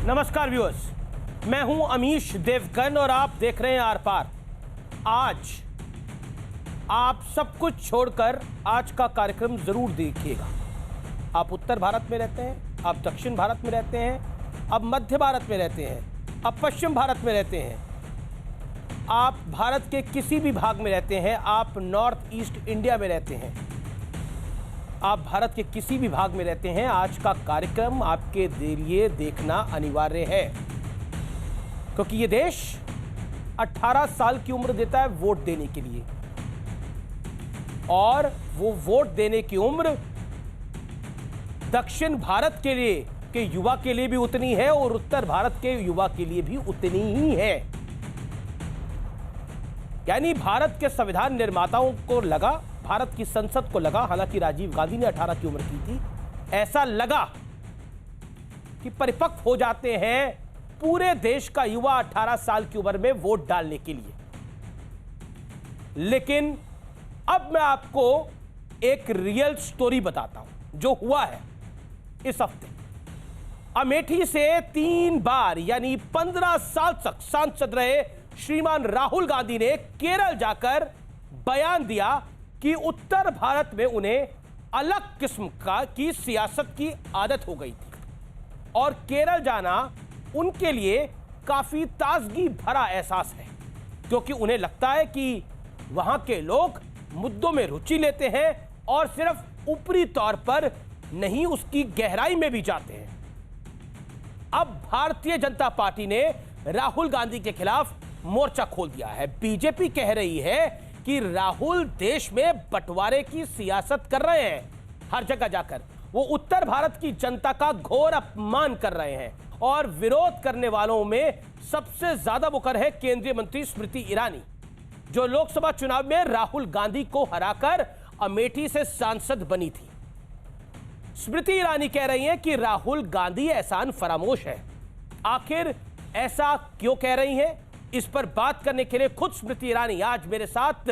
नमस्कार व्यूअर्स, मैं हूं अमीश देवगन और आप देख रहे हैं आर पार। आज आप सब कुछ छोड़कर आज का कार्यक्रम जरूर देखिएगा। आप उत्तर भारत में रहते हैं, आप दक्षिण भारत में रहते हैं, आप मध्य भारत में रहते हैं, आप पश्चिम भारत में रहते हैं, आप भारत के किसी भी भाग में रहते हैं, आप नॉर्थ ईस्ट इंडिया में रहते हैं, आप भारत के किसी भी भाग में रहते हैं, आज का कार्यक्रम आपके लिए देखना अनिवार्य है, क्योंकि ये देश 18 साल की उम्र देता है वोट देने के लिए, और वो वोट देने की उम्र दक्षिण भारत के लिए के युवा के लिए भी उतनी है और उत्तर भारत के युवा के लिए भी उतनी ही है। यानी भारत के संविधान निर्माताओं को लगा, भारत की संसद को लगा, हालांकि राजीव गांधी ने 18 की उम्र की थी, ऐसा लगा कि परिपक्व हो जाते हैं पूरे देश का युवा 18 साल की उम्र में वोट डालने के लिए। लेकिन अब मैं आपको एक रियल स्टोरी बताता हूं जो हुआ है इस हफ्ते। अमेठी से 3 बार यानी 15 साल तक सांसद रहे श्रीमान राहुल गांधी ने केरल जाकर बयान दिया कि उत्तर भारत में उन्हें अलग किस्म की सियासत की आदत हो गई थी और केरल जाना उनके लिए काफी ताजगी भरा एहसास है, क्योंकि उन्हें लगता है कि वहां के लोग मुद्दों में रुचि लेते हैं और सिर्फ ऊपरी तौर पर नहीं, उसकी गहराई में भी जाते हैं। अब भारतीय जनता पार्टी ने राहुल गांधी के खिलाफ मोर्चा खोल दिया है। बीजेपी कह रही है कि राहुल देश में बंटवारे की सियासत कर रहे हैं, हर जगह जाकर वो उत्तर भारत की जनता का घोर अपमान कर रहे हैं, और विरोध करने वालों में सबसे ज्यादा मुखर है केंद्रीय मंत्री स्मृति ईरानी, जो लोकसभा चुनाव में राहुल गांधी को हराकर अमेठी से सांसद बनी थी। स्मृति ईरानी कह रही हैं कि राहुल गांधी एहसान फरामोश है। आखिर ऐसा क्यों कह रही हैं, इस पर बात करने के लिए खुद स्मृति ईरानी आज मेरे साथ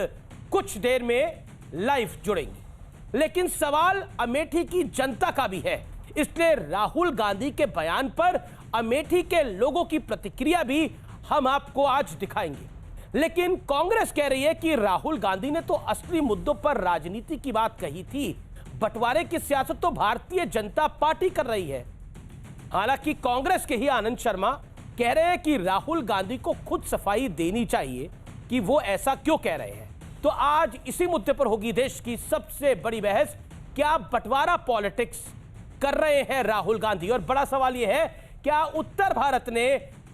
कुछ देर में लाइव जुड़ेंगी। लेकिन सवाल अमेठी की जनता का भी है, इसलिए राहुल गांधी के बयान पर अमेठी के लोगों की प्रतिक्रिया भी हम आपको आज दिखाएंगे। लेकिन कांग्रेस कह रही है कि राहुल गांधी ने तो असली मुद्दों पर राजनीति की बात कही थी, बंटवारे की सियासत तो भारतीय जनता पार्टी कर रही है। हालांकि कांग्रेस के ही आनंद शर्मा कह रहे हैं कि राहुल गांधी को खुद सफाई देनी चाहिए कि वो ऐसा क्यों कह रहे हैं। तो आज इसी मुद्दे पर होगी देश की सबसे बड़ी बहस, क्या बंटवारा पॉलिटिक्स कर रहे हैं राहुल गांधी। और बड़ा सवाल यह है, क्या उत्तर भारत ने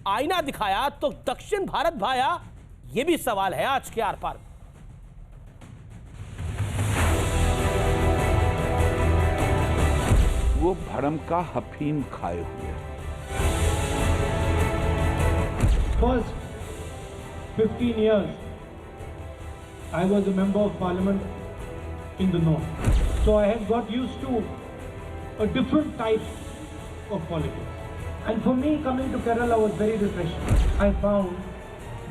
आईना दिखाया तो दक्षिण भारत भाया, यह भी सवाल है आज के आर पार। वो भरम का हफीम खाए हुए। First 15 years, I was a member of parliament in the north. So I had got used to a different type of politics. And for me, coming to Kerala was very refreshing. I found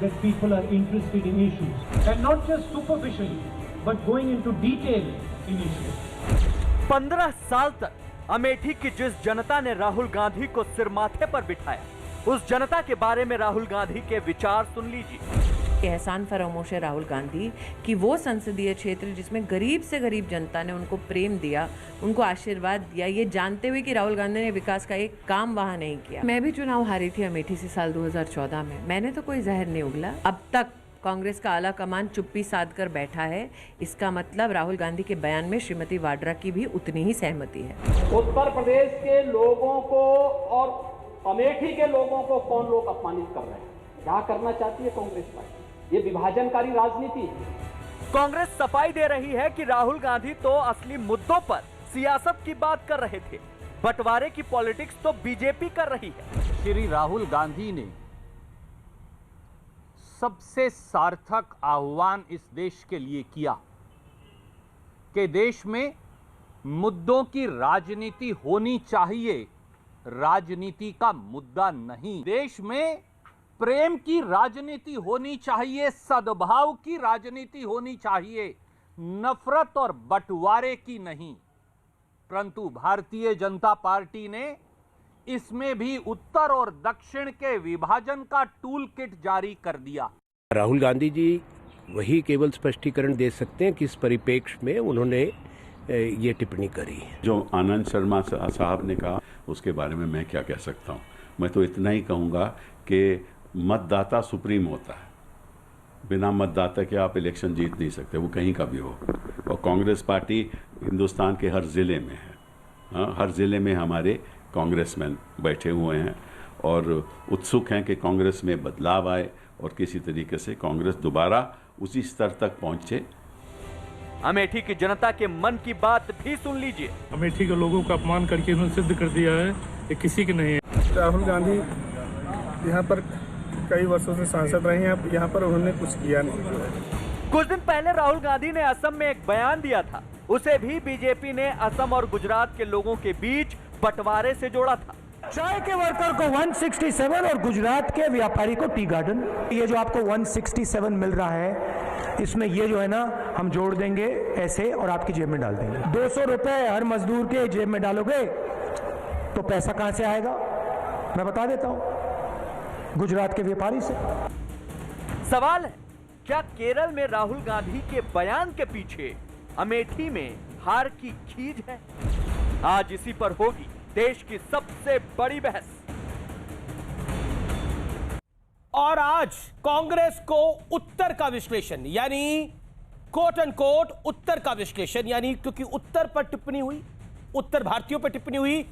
that people are interested in issues. And not just superficially, but going into detail in issues. 15 साल तक अमेठी की जिस जनता ने राहुल गांधी को सिर माथे पर बिठाया, उस जनता के बारे में राहुल गांधी के विचार सुन लीजिए। एहसान फरामोश है राहुल गांधी कि वो संसदीय क्षेत्र जिसमें गरीब से गरीब जनता ने उनको प्रेम दिया, उनको आशीर्वाद दिया, ये जानते हुए कि राहुल गांधी ने विकास का एक काम वहां नहीं किया। मैं भी चुनाव हारी थी अमेठी से साल 2014 में, मैंने तो कोई जहर नहीं उगला। अब तक कांग्रेस का आला कमान चुप्पी साध कर बैठा है, इसका मतलब राहुल गांधी के बयान में श्रीमती वाड्रा की भी उतनी ही सहमति है। उत्तर प्रदेश के लोगों को और अमेठी के लोगों को कौन लोग अपमानित कर रहे हैं, क्या करना चाहती है कांग्रेस पार्टी, ये विभाजनकारी राजनीति है। कांग्रेस सफाई दे रही है कि राहुल गांधी तो असली मुद्दों पर सियासत की बात कर रहे थे, बंटवारे की पॉलिटिक्स तो बीजेपी कर रही है। श्री राहुल गांधी ने सबसे सार्थक आह्वान इस देश के लिए किया कि देश में मुद्दों की राजनीति होनी चाहिए, राजनीति का मुद्दा नहीं। देश में प्रेम की राजनीति होनी चाहिए, सद्भाव की राजनीति होनी चाहिए, नफरत और बंटवारे की नहीं। परंतु भारतीय जनता पार्टी ने इसमें भी उत्तर और दक्षिण के विभाजन का टूल किट जारी कर दिया। राहुल गांधी जी वही केवल स्पष्टीकरण दे सकते हैं किस परिप्रेक्ष्य में उन्होंने ये टिप्पणी करी। जो आनंद शर्मा साहब ने कहा उसके बारे में मैं क्या कह सकता हूँ। मैं तो इतना ही कहूँगा कि मतदाता सुप्रीम होता है, बिना मतदाता के आप इलेक्शन जीत नहीं सकते, वो कहीं का भी हो। और कांग्रेस पार्टी हिंदुस्तान के हर ज़िले में है। हाँ, हर ज़िले में हमारे कांग्रेसमैन बैठे हुए हैं और उत्सुक हैं कि कांग्रेस में बदलाव आए और किसी तरीके से कांग्रेस दोबारा उसी स्तर तक पहुंचे। अमेठी की जनता के मन की बात भी सुन लीजिए। अमेठी के लोगों का अपमान करके उन्होंने सिद्ध कर दिया है कि किसी के नहीं है। राहुल गांधी यहाँ पर कई वर्षों से सांसद रहे हैं, यहाँ पर उन्होंने कुछ किया नहीं। कुछ दिन पहले राहुल गांधी ने असम में एक बयान दिया था, उसे भी बीजेपी ने असम और गुजरात के लोगों के बीच बंटवारे से जोड़ा था। चाय के वर्कर को 167 और गुजरात के व्यापारी को टी गार्डन। ये जो आपको 167 मिल रहा है, इसमें ये जो है ना हम जोड़ देंगे ऐसे और आपकी जेब में डाल देंगे। 200 रुपए हर मजदूर के जेब में डालोगे तो पैसा कहां से आएगा? मैं बता देता हूं, गुजरात के व्यापारी से। सवाल है, क्या केरल में राहुल गांधी के बयान के पीछे अमेठी में हार की खींच है? आज इसी पर होगी देश की सबसे बड़ी बहस। और आज कांग्रेस को उत्तर का विश्लेषण, यानी कोट एंड कोट उत्तर का विश्लेषण, यानी क्योंकि उत्तर पर टिप्पणी हुई, उत्तर भारतीयों पर टिप्पणी हुई,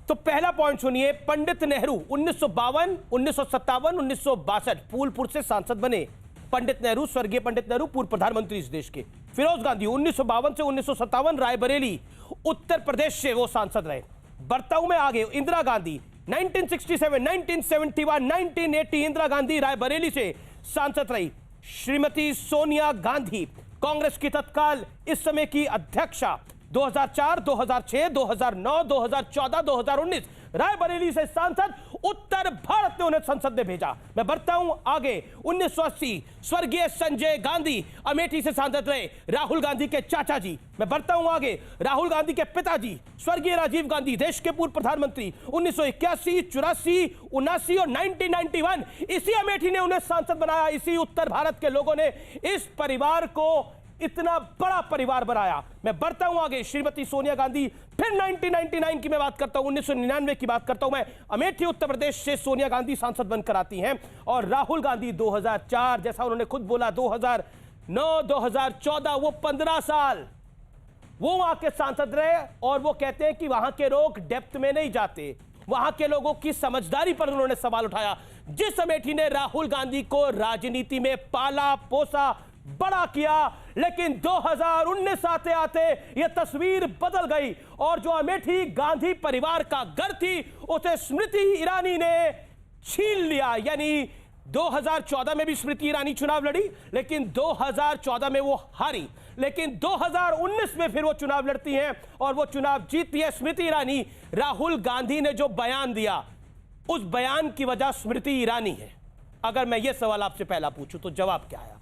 तो पहला पॉइंट सुनिए। पंडित नेहरू 1952, 1957, 1962 फूलपुर से सांसद बने। पंडित नेहरू, स्वर्गीय पंडित नेहरू, पूर्व प्रधानमंत्री इस देश के। फिरोज गांधी 1952 से 1957 रायबरेली उत्तर प्रदेश से वो सांसद रहे। बढ़ता हूं मैं आगे। इंदिरा गांधी 1967, 1971, 1980 इंदिरा गांधी रायबरेली से सांसद रही। श्रीमती सोनिया गांधी कांग्रेस की तत्काल इस समय की अध्यक्षा, 2004, 2006, 2009, 2014, 2019 रायबरेली से सांसद। उत्तर भारत ने उन्हें संसद में भेजा। मैं बढ़ता हूं आगे। 1980 स्वर्गीय संजय गांधी अमेठी से सांसद रहे, राहुल गांधी के चाचा जी। मैं बढ़ता हूं आगे। राहुल गांधी के पिताजी स्वर्गीय राजीव गांधी, देश के पूर्व प्रधानमंत्री, 1981, 84, 79 और 1991 इसी अमेठी ने उन्हें सांसद बनाया। इसी उत्तर भारत के लोगों ने इस परिवार को इतना बड़ा परिवार बनाया। मैं बढ़ता हूं आगे। श्रीमती सोनिया गांधी, फिर 1999 की मैं बात करता हूं, 1999 की बात करता हूं मैं। अमेठी उत्तर प्रदेश से सोनिया गांधी सांसद बनकर आती हैं। और राहुल गांधी 2004, जैसा उन्होंने खुद बोला, 2009, 2014, वो 15 साल वो वहां के सांसद रहे। और वो कहते हैं कि वहां के लोग डेप्थ में नहीं जाते, वहां के लोगों की समझदारी पर उन्होंने सवाल उठाया। जिस अमेठी ने राहुल गांधी को राजनीति में पाला पोसा, बड़ा किया, लेकिन 2019 आते आते यह तस्वीर बदल गई। और जो अमेठी गांधी परिवार का घर थी, उसे स्मृति ईरानी ने छीन लिया। यानी 2014 में भी स्मृति ईरानी चुनाव लड़ी, लेकिन 2014 में वो हारी। लेकिन 2019 में फिर वो चुनाव लड़ती हैं और वो चुनाव जीतती है स्मृति ईरानी। राहुल गांधी ने जो बयान दिया, उस बयान की वजह स्मृति ईरानी है। अगर मैं ये सवाल आपसे पहला पूछूं तो जवाब क्या है?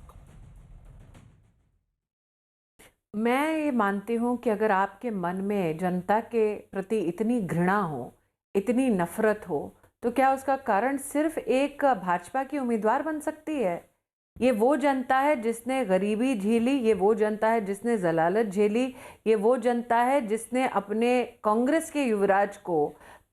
मैं ये मानती हूँ कि अगर आपके मन में जनता के प्रति इतनी घृणा हो, इतनी नफरत हो, तो क्या उसका कारण सिर्फ एक भाजपा की उम्मीदवार बन सकती है? ये वो जनता है जिसने गरीबी झेली, ये वो जनता है जिसने जलालत झेली, ये वो जनता है जिसने अपने कांग्रेस के युवराज को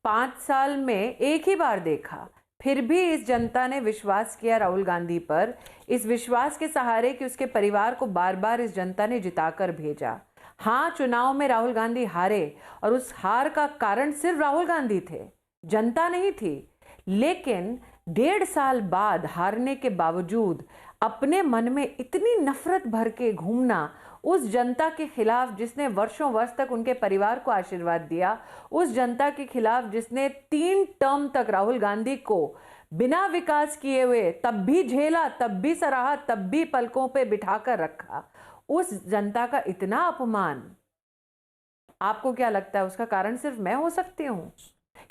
5 साल में एक ही बार देखा। फिर भी इस जनता ने विश्वास किया राहुल गांधी पर, इस विश्वास के सहारे कि उसके परिवार को बार बार इस जनता ने जिताकर भेजा। हाँ, चुनाव में राहुल गांधी हारे और उस हार का कारण सिर्फ राहुल गांधी थे, जनता नहीं थी। लेकिन 1.5 साल बाद हारने के बावजूद अपने मन में इतनी नफरत भर के घूमना उस जनता के खिलाफ जिसने वर्षों वर्ष तक उनके परिवार को आशीर्वाद दिया, उस जनता के खिलाफ जिसने 3 टर्म तक राहुल गांधी को बिना विकास किए हुए तब भी झेला, तब भी सराहा, तब भी पलकों पे बिठाकर रखा, उस जनता का इतना अपमान, आपको क्या लगता है उसका कारण सिर्फ मैं हो सकती हूँ?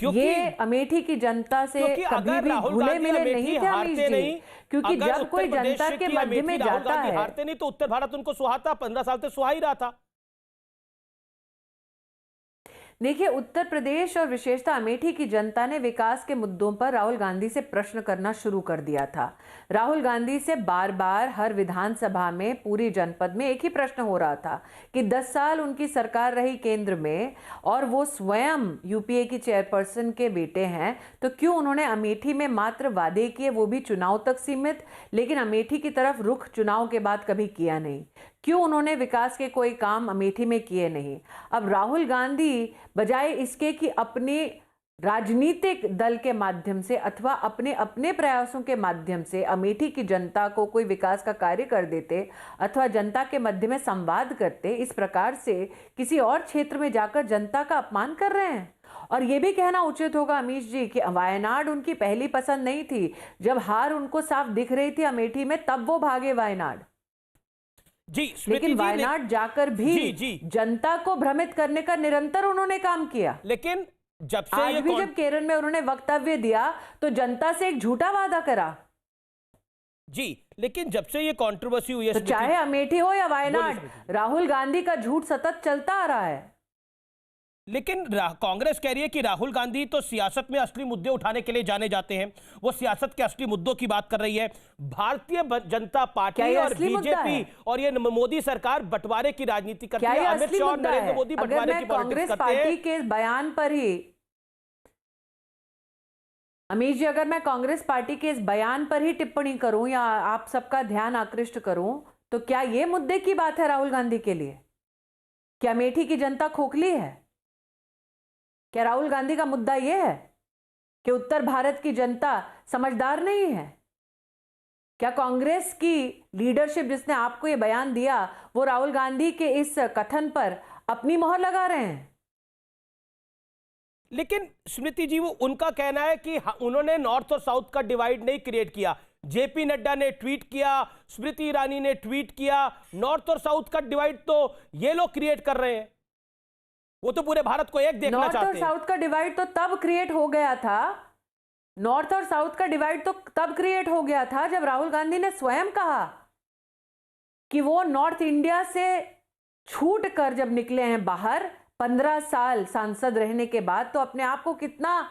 ये अमेठी की जनता से कभी भी भूले मिले नहीं थे अमीश जी, क्योंकि जब कोई जनता के मध्य में जाता है, हारते नहीं तो उत्तर भारत उनको सुहाता, 15 साल से सुहा ही रहा था। देखिए, उत्तर प्रदेश और विशेषतः अमेठी की जनता ने विकास के मुद्दों पर राहुल गांधी से प्रश्न करना शुरू कर दिया था। राहुल गांधी से बार बार हर विधानसभा में पूरी जनपद में एक ही प्रश्न हो रहा था कि 10 साल उनकी सरकार रही केंद्र में और वो स्वयं यूपीए की चेयरपर्सन के बेटे हैं, तो क्यों उन्होंने अमेठी में मात्र वादे किए, वो भी चुनाव तक सीमित, लेकिन अमेठी की तरफ रुख चुनाव के बाद कभी किया नहीं। क्यों उन्होंने विकास के कोई काम अमेठी में किए नहीं। अब राहुल गांधी बजाय इसके कि अपने राजनीतिक दल के माध्यम से अथवा अपने अपने प्रयासों के माध्यम से अमेठी की जनता को कोई विकास का कार्य कर देते अथवा जनता के मध्य में संवाद करते, इस प्रकार से किसी और क्षेत्र में जाकर जनता का अपमान कर रहे हैं। और यह भी कहना उचित होगा अमीश जी कि वायनाड उनकी पहली पसंद नहीं थी। जब हार उनको साफ दिख रही थी अमेठी में, तब वो भागे वायनाड। जी, लेकिन वायनाड जाकर भी जनता को भ्रमित करने का निरंतर उन्होंने काम किया। लेकिन जब से आज भी जब केरल में उन्होंने वक्तव्य दिया तो जनता से एक झूठा वादा करा। जी, लेकिन जब से ये कंट्रोवर्सी हुई है, तो चाहे अमेठी हो या वायनाड, राहुल गांधी का झूठ सतत चलता आ रहा है। लेकिन कांग्रेस कह रही है कि राहुल गांधी तो सियासत में असली मुद्दे उठाने के लिए जाने जाते हैं, वो सियासत के असली मुद्दों की बात कर रही है। भारतीय जनता पार्टी और बीजेपी और ये मोदी सरकार बंटवारे की राजनीति करती है। अमित शाह और नरेंद्र मोदी बंटवारे की पॉलिटिक्स करते हैं। पार्टी के बयान पर ही अमीश जी, अगर मैं कांग्रेस पार्टी के इस बयान पर ही टिप्पणी करूं या आप सबका ध्यान आकृष्ट करूं, तो क्या ये मुद्दे की बात है राहुल गांधी के लिए? क्या अमेठी की जनता खोखली है? क्या राहुल गांधी का मुद्दा यह है कि उत्तर भारत की जनता समझदार नहीं है? क्या कांग्रेस की लीडरशिप जिसने आपको यह बयान दिया, वो राहुल गांधी के इस कथन पर अपनी मोहर लगा रहे हैं? लेकिन स्मृति जी, वो उनका कहना है कि उन्होंने नॉर्थ और साउथ का डिवाइड नहीं क्रिएट किया। जेपी नड्डा ने ट्वीट किया, स्मृति ईरानी ने ट्वीट किया, नॉर्थ और साउथ का डिवाइड तो ये लोग क्रिएट कर रहे हैं। वो तो पूरे भारत को एक देखना चाहते हैं। नॉर्थ और साउथ का डिवाइड तो तब क्रिएट हो गया था, नॉर्थ और साउथ का डिवाइड तो तब क्रिएट हो गया था जब राहुल गांधी ने स्वयं कहा कि वो नॉर्थ इंडिया से छूट कर जब निकले हैं बाहर 15 साल सांसद रहने के बाद, तो अपने आप को कितना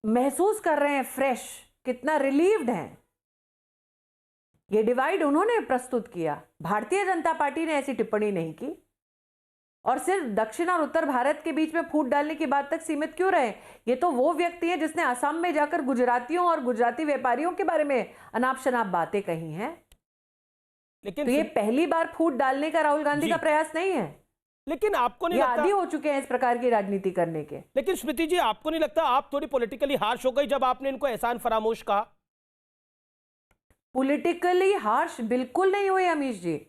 महसूस कर रहे हैं, फ्रेश, कितना रिलीव्ड हैं। ये डिवाइड उन्होंने प्रस्तुत किया। भारतीय जनता पार्टी ने ऐसी टिप्पणी नहीं की। और सिर्फ दक्षिण और उत्तर भारत के बीच में फूट डालने की बात तक सीमित क्यों रहे? ये तो वो व्यक्ति है जिसने असम में जाकर गुजरातियों और गुजराती व्यापारियों के बारे में अनाप शनाप बातें कही हैं। लेकिन तो ये पहली बार फूट डालने का राहुल गांधी का प्रयास नहीं है। लेकिन आपको नहीं लगता, आदी हो चुके हैं इस प्रकार की राजनीति करने के। लेकिन स्मृति जी, आपको नहीं लगता आप थोड़ी पॉलिटिकली हार्श हो गई जब आपने इनको एहसान फरामोश कहा? पॉलिटिकली हार्श बिल्कुल नहीं हुए अमीश जी।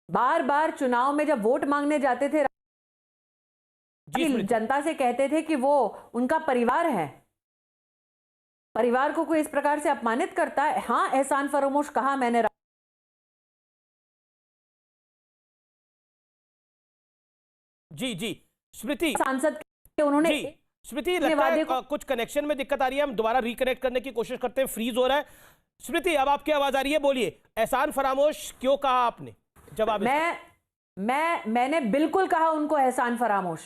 बार बार चुनाव में जब वोट मांगने जाते थे, जनता से कहते थे कि वो उनका परिवार है, परिवार को कोई इस प्रकार से अपमानित करता है। हाँ, एहसान फरामोश कहा मैंने। जी स्मृति, सांसद उन्होंने स्मृति, लगता है कुछ कनेक्शन में दिक्कत आ रही है, हम दोबारा रिकनेक्ट करने की कोशिश करते हैं, फ्रीज हो रहा है। स्मृति, अब आपकी आवाज आ रही है, बोलिए, एहसान फरामोश क्यों कहा आपने? जवाब। मैंने बिल्कुल कहा उनको एहसान फरामोश।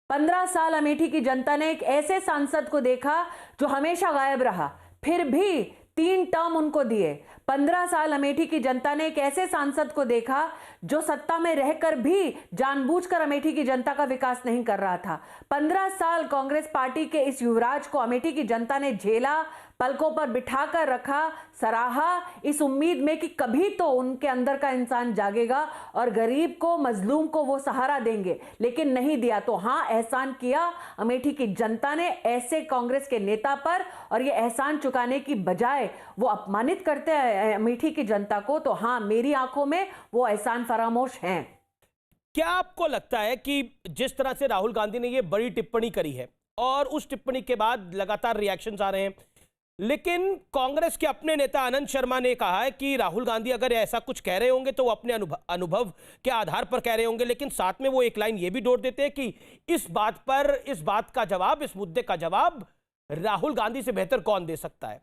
15 साल अमेठी की जनता ने एक ऐसे सांसद को देखा जो हमेशा गायब रहा, फिर भी 3 टर्म उनको दिए। 15 साल अमेठी की जनता ने एक ऐसे सांसद को देखा जो सत्ता में रहकर भी जानबूझकर अमेठी की जनता का विकास नहीं कर रहा था। 15 साल कांग्रेस पार्टी के इस युवराज को अमेठी की जनता ने झेला, पलकों पर बिठाकर रखा, सराहा, इस उम्मीद में कि कभी तो उनके अंदर का इंसान जागेगा और गरीब को, मजलूम को वो सहारा देंगे, लेकिन नहीं दिया। तो हाँ, एहसान किया अमेठी की जनता ने ऐसे कांग्रेस के नेता पर, और ये एहसान चुकाने की बजाय वो अपमानित करते हैं अमेठी की जनता को। तो हाँ, मेरी आंखों में वो एहसान फरामोश हैं। क्या आपको लगता है कि जिस तरह से राहुल गांधी ने ये बड़ी टिप्पणी करी है और उस टिप्पणी के बाद लगातार रिएक्शंस आ रहे हैं, लेकिन कांग्रेस के अपने नेता आनंद शर्मा ने कहा है कि राहुल गांधी अगर ऐसा कुछ कह रहे होंगे तो वो अपने अनुभव के आधार पर कह रहे होंगे, लेकिन साथ में वो एक लाइन ये भी जोड़ देते हैं कि इस बात का जवाब, इस मुद्दे का जवाब राहुल गांधी से बेहतर कौन दे सकता है?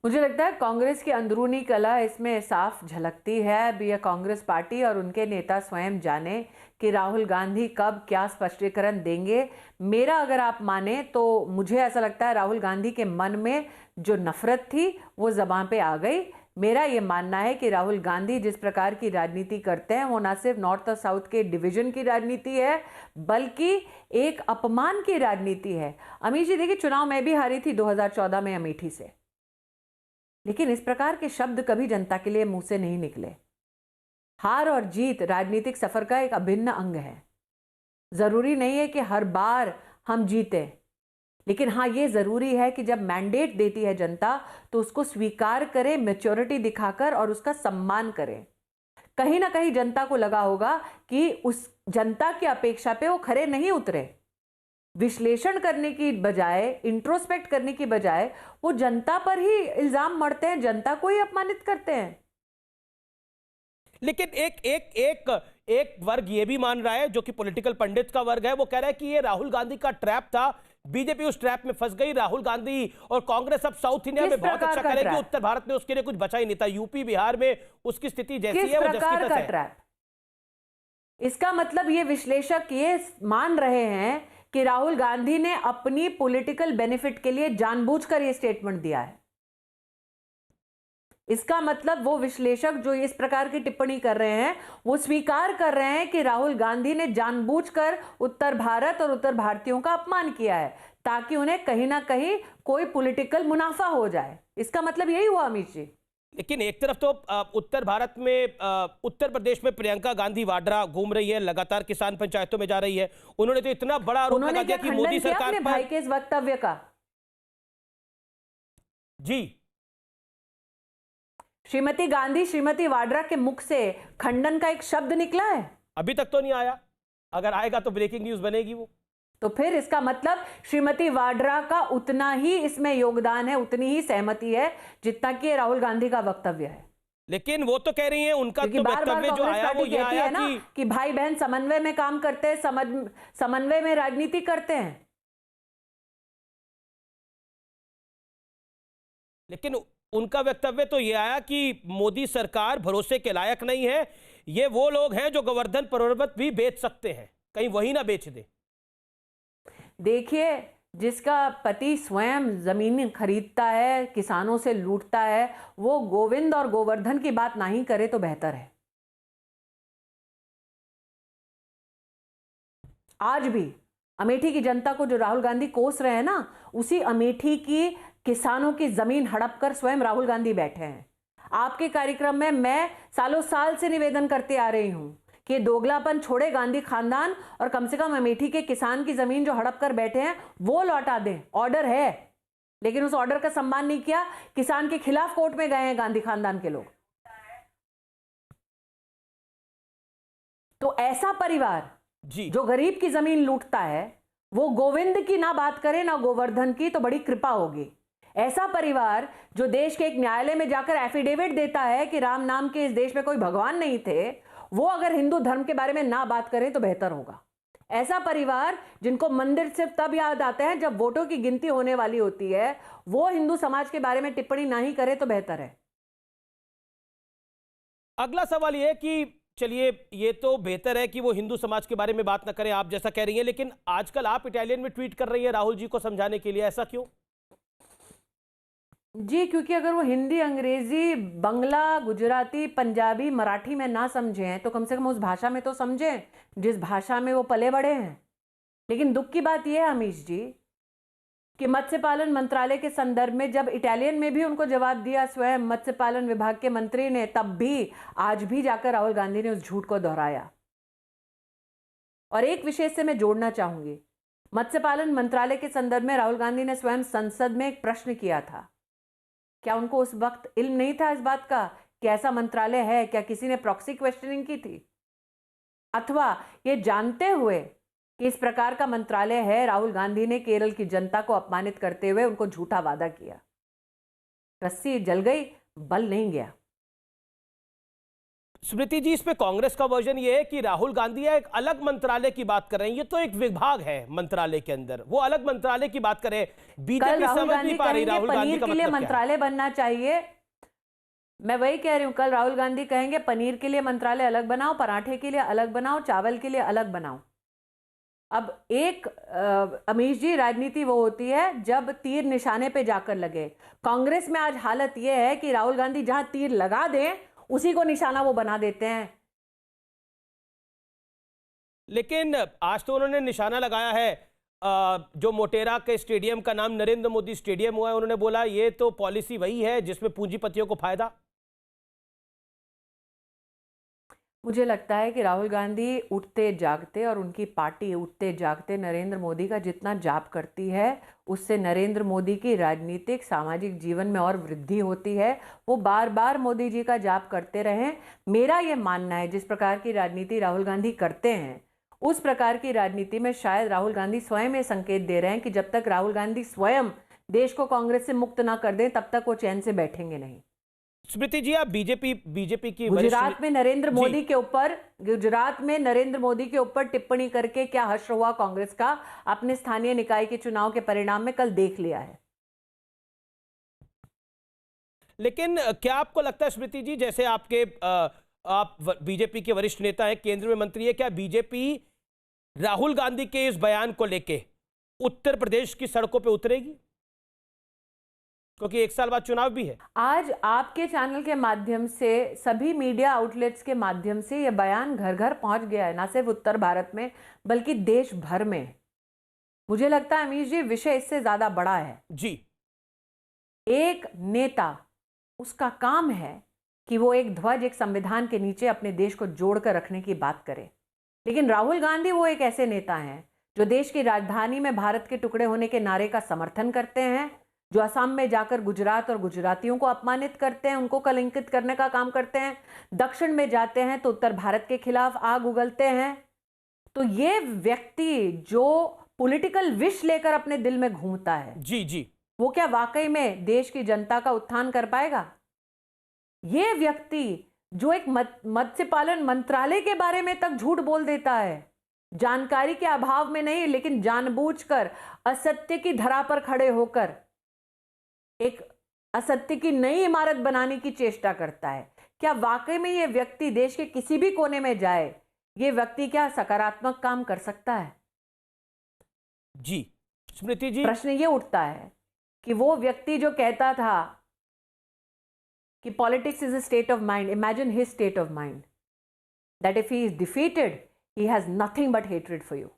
मुझे लगता है कांग्रेस की अंदरूनी कला इसमें साफ झलकती है। अब यह कांग्रेस पार्टी और उनके नेता स्वयं जाने कि राहुल गांधी कब क्या स्पष्टीकरण देंगे। मेरा अगर आप माने तो मुझे ऐसा लगता है राहुल गांधी के मन में जो नफरत थी वो ज़बान पे आ गई। मेरा ये मानना है कि राहुल गांधी जिस प्रकार की राजनीति करते हैं वो ना सिर्फ नॉर्थ और साउथ के डिवीजन की राजनीति है बल्कि एक अपमान की राजनीति है। अमीश जी देखिए, चुनाव मैं भी हारी थी 2014 में अमेठी से, लेकिन इस प्रकार के शब्द कभी जनता के लिए मुंह से नहीं निकले। हार और जीत राजनीतिक सफर का एक अभिन्न अंग है। जरूरी नहीं है कि हर बार हम जीते, लेकिन हाँ ये जरूरी है कि जब मैंडेट देती है जनता तो उसको स्वीकार करें, मैच्योरिटी दिखाकर, और उसका सम्मान करें। कहीं ना कहीं जनता को लगा होगा कि उस जनता की अपेक्षा पे वो खरे नहीं उतरे। विश्लेषण करने की बजाय, इंट्रोस्पेक्ट करने की बजाय वो जनता पर ही इल्जाम मढ़ते हैं, जनता को ही अपमानित करते हैं। लेकिन एक वर्ग ये भी मान रहा है, जो कि पॉलिटिकल पंडित का वर्ग है, वो कह रहा है कि ये राहुल गांधी का ट्रैप था, बीजेपी उस ट्रैप में फंस गई। राहुल गांधी और कांग्रेस अब साउथ इंडिया में बहुत अच्छा करेगी, उत्तर भारत में उसके लिए कुछ बचा ही नहीं था। यूपी बिहार में उसकी स्थिति जैसी है वो जैसी है। ट्रैप, इसका मतलब ये विश्लेषक ये मान रहे हैं कि राहुल गांधी ने अपनी पॉलिटिकल बेनिफिट के लिए जानबूझकर ये स्टेटमेंट दिया है। इसका मतलब वो विश्लेषक जो इस प्रकार की टिप्पणी कर रहे हैं वो स्वीकार कर रहे हैं कि राहुल गांधी ने जानबूझकर उत्तर भारत और उत्तर भारतीयों का अपमान किया है ताकि उन्हें कहीं ना कहीं कोई पॉलिटिकल मुनाफा हो जाए। इसका मतलब यही हुआ अमित जी। लेकिन एक तरफ तो उत्तर भारत में, उत्तर प्रदेश में प्रियंका गांधी वाड्रा घूम रही है, लगातार किसान पंचायतों में जा रही है। उन्होंने तो इतना बड़ा आरोप लगा दिया कि मोदी सरकार पर भाई के इस वक्तव्य का। जी, श्रीमती गांधी, श्रीमती वाड्रा के मुख से खंडन का एक शब्द निकला है? अभी तक तो नहीं आया। अगर आएगा तो ब्रेकिंग न्यूज बनेगी वो। तो फिर इसका मतलब श्रीमती वाड्रा का उतना ही इसमें योगदान है, उतनी ही सहमति है जितना कि राहुल गांधी का वक्तव्य है। लेकिन वो तो कह रही हैं उनका तो वक्तव्य जो आया वो ये आया ना कि भाई बहन समन्वय में काम करते हैं, समन्वय में राजनीति करते हैं। लेकिन उनका वक्तव्य तो ये आया कि मोदी सरकार भरोसे के लायक नहीं है। ये वो लोग हैं जो गोवर्धन पर्वत भी बेच सकते हैं, कहीं वही ना बेच दे। देखिए, जिसका पति स्वयं जमीन खरीदता है, किसानों से लूटता है, वो गोविंद और गोवर्धन की बात नहीं करे तो बेहतर है। आज भी अमेठी की जनता को जो राहुल गांधी कोस रहे हैं ना, उसी अमेठी की किसानों की जमीन हड़प कर स्वयं राहुल गांधी बैठे हैं। आपके कार्यक्रम में मैं सालों साल से निवेदन करते आ रही हूं कि दोगलापन छोड़े गांधी खानदान और कम से कम अमेठी के किसान की जमीन जो हड़प कर बैठे हैं वो लौटा दें। ऑर्डर है, लेकिन उस ऑर्डर का सम्मान नहीं किया। किसान के खिलाफ कोर्ट में गए हैं गांधी खानदान के लोग। तो ऐसा परिवार जी जो गरीब की जमीन लूटता है वो गोविंद की ना बात करे ना गोवर्धन की, तो बड़ी कृपा होगी। ऐसा परिवार जो देश के एक न्यायालय में जाकर एफिडेविट देता है कि राम नाम के इस देश में कोई भगवान नहीं थे, वो अगर हिंदू धर्म के बारे में ना बात करें तो बेहतर होगा। ऐसा परिवार जिनको मंदिर सिर्फ तब याद आते हैं जब वोटों की गिनती होने वाली होती है, वो हिंदू समाज के बारे में टिप्पणी ना ही करे तो बेहतर है। अगला सवाल ये है कि चलिए, ये तो बेहतर है कि वो हिंदू समाज के बारे में बात ना करें, आप जैसा कह रही हैं, लेकिन आजकल आप इटालियन में ट्वीट कर रही हैं राहुल जी को समझाने के लिए, ऐसा क्यों? जी, क्योंकि अगर वो हिंदी, अंग्रेजी, बंगला, गुजराती, पंजाबी, मराठी में ना समझें तो कम से कम उस भाषा में तो समझें जिस भाषा में वो पले बड़े हैं। लेकिन दुख की बात यह है अमीश जी कि मत्स्य पालन मंत्रालय के संदर्भ में जब इटालियन में भी उनको जवाब दिया स्वयं मत्स्य पालन विभाग के मंत्री ने, तब भी आज भी जाकर राहुल गांधी ने उस झूठ को दोहराया। और एक विषय से मैं जोड़ना चाहूंगी, मत्स्य पालन मंत्रालय के संदर्भ में राहुल गांधी ने स्वयं संसद में एक प्रश्न किया था। क्या उनको उस वक्त इल्म नहीं था इस बात का कि ऐसा मंत्रालय है? क्या किसी ने प्रॉक्सी क्वेश्चनिंग की थी? अथवा ये जानते हुए कि इस प्रकार का मंत्रालय है, राहुल गांधी ने केरल की जनता को अपमानित करते हुए उनको झूठा वादा किया? रस्सी जल गई, बल नहीं गया। स्मृति जी, इस पे कांग्रेस का वर्जन ये है कि राहुल गांधी एक अलग मंत्रालय की बात कर रहे हैं। ये तो एक विभाग है मंत्रालय के अंदर, वो अलग मंत्रालय की बात करें। बीजेपी समझ नहीं पा रही राहुल गांधी का पनीर के लिए मतलब मंत्रालय बनना चाहिए। मैं वही कह रही हूं, कल राहुल गांधी कहेंगे पनीर के लिए मंत्रालय अलग बनाओ, पराठे के लिए अलग बनाओ, चावल के लिए अलग बनाओ। अब एक अमीश जी, राजनीति वो होती है जब तीर निशाने पे जाकर लगे। कांग्रेस में आज हालत ये है कि राहुल गांधी जहां तीर लगा दें उसी को निशाना वो बना देते हैं। लेकिन आज तो उन्होंने निशाना लगाया है, जो मोटेरा के स्टेडियम का नाम नरेंद्र मोदी स्टेडियम हुआ है। उन्होंने बोला ये तो पॉलिसी वही है जिसमें पूंजीपतियों को फायदा। मुझे लगता है कि राहुल गांधी उठते जागते और उनकी पार्टी उठते जागते नरेंद्र मोदी का जितना जाप करती है, उससे नरेंद्र मोदी की राजनीतिक सामाजिक जीवन में और वृद्धि होती है। वो बार बार मोदी जी का जाप करते रहें। मेरा ये मानना है जिस प्रकार की राजनीति राहुल गांधी करते हैं, उस प्रकार की राजनीति में शायद राहुल गांधी स्वयं ये संकेत दे रहे हैं कि जब तक राहुल गांधी स्वयं देश को कांग्रेस से मुक्त ना कर दें तब तक वो चैन से बैठेंगे नहीं। स्मृति जी, आप बीजेपी की गुजरात में नरेंद्र मोदी के ऊपर टिप्पणी करके क्या हश्र हुआ कांग्रेस का, अपने स्थानीय निकाय के चुनाव के परिणाम में कल देख लिया है। लेकिन क्या आपको लगता है स्मृति जी, जैसे आप बीजेपी के वरिष्ठ नेता हैं, केंद्र में मंत्री है, क्या बीजेपी राहुल गांधी के इस बयान को लेके उत्तर प्रदेश की सड़कों पे उतरेगी? क्योंकि एक साल बाद चुनाव भी है। आज आपके चैनल के माध्यम से, सभी मीडिया आउटलेट्स के माध्यम से यह बयान घर घर पहुंच गया है, ना सिर्फ उत्तर भारत में बल्कि देश भर में। मुझे लगता है अमीश जी, विषय इससे ज्यादा बड़ा है जी। एक नेता, उसका काम है कि वो एक ध्वज, एक संविधान के नीचे अपने देश को जोड़कर रखने की बात करे। लेकिन राहुल गांधी वो एक ऐसे नेता हैं जो देश की राजधानी में भारत के टुकड़े होने के नारे का समर्थन करते हैं, जो असम में जाकर गुजरात और गुजरातियों को अपमानित करते हैं, उनको कलंकित करने का काम करते हैं, दक्षिण में जाते हैं तो उत्तर भारत के खिलाफ आग उगलते हैं। तो ये व्यक्ति जो पॉलिटिकल विश लेकर अपने दिल में घूमता है, जी, वो क्या वाकई में देश की जनता का उत्थान कर पाएगा? ये व्यक्ति जो एक मत्स्य पालन मंत्रालय के बारे में तक झूठ बोल देता है, जानकारी के अभाव में नहीं लेकिन जानबूझकर असत्य की धरा पर खड़े होकर एक असत्य की नई इमारत बनाने की चेष्टा करता है, क्या वाकई में ये व्यक्ति देश के किसी भी कोने में जाए, ये व्यक्ति क्या सकारात्मक काम कर सकता है? जी स्मृति जी, प्रश्न ये उठता है कि वो व्यक्ति जो कहता था कि politics is a state of mind, imagine his state of mind that if he is defeated he has nothing but hatred for you.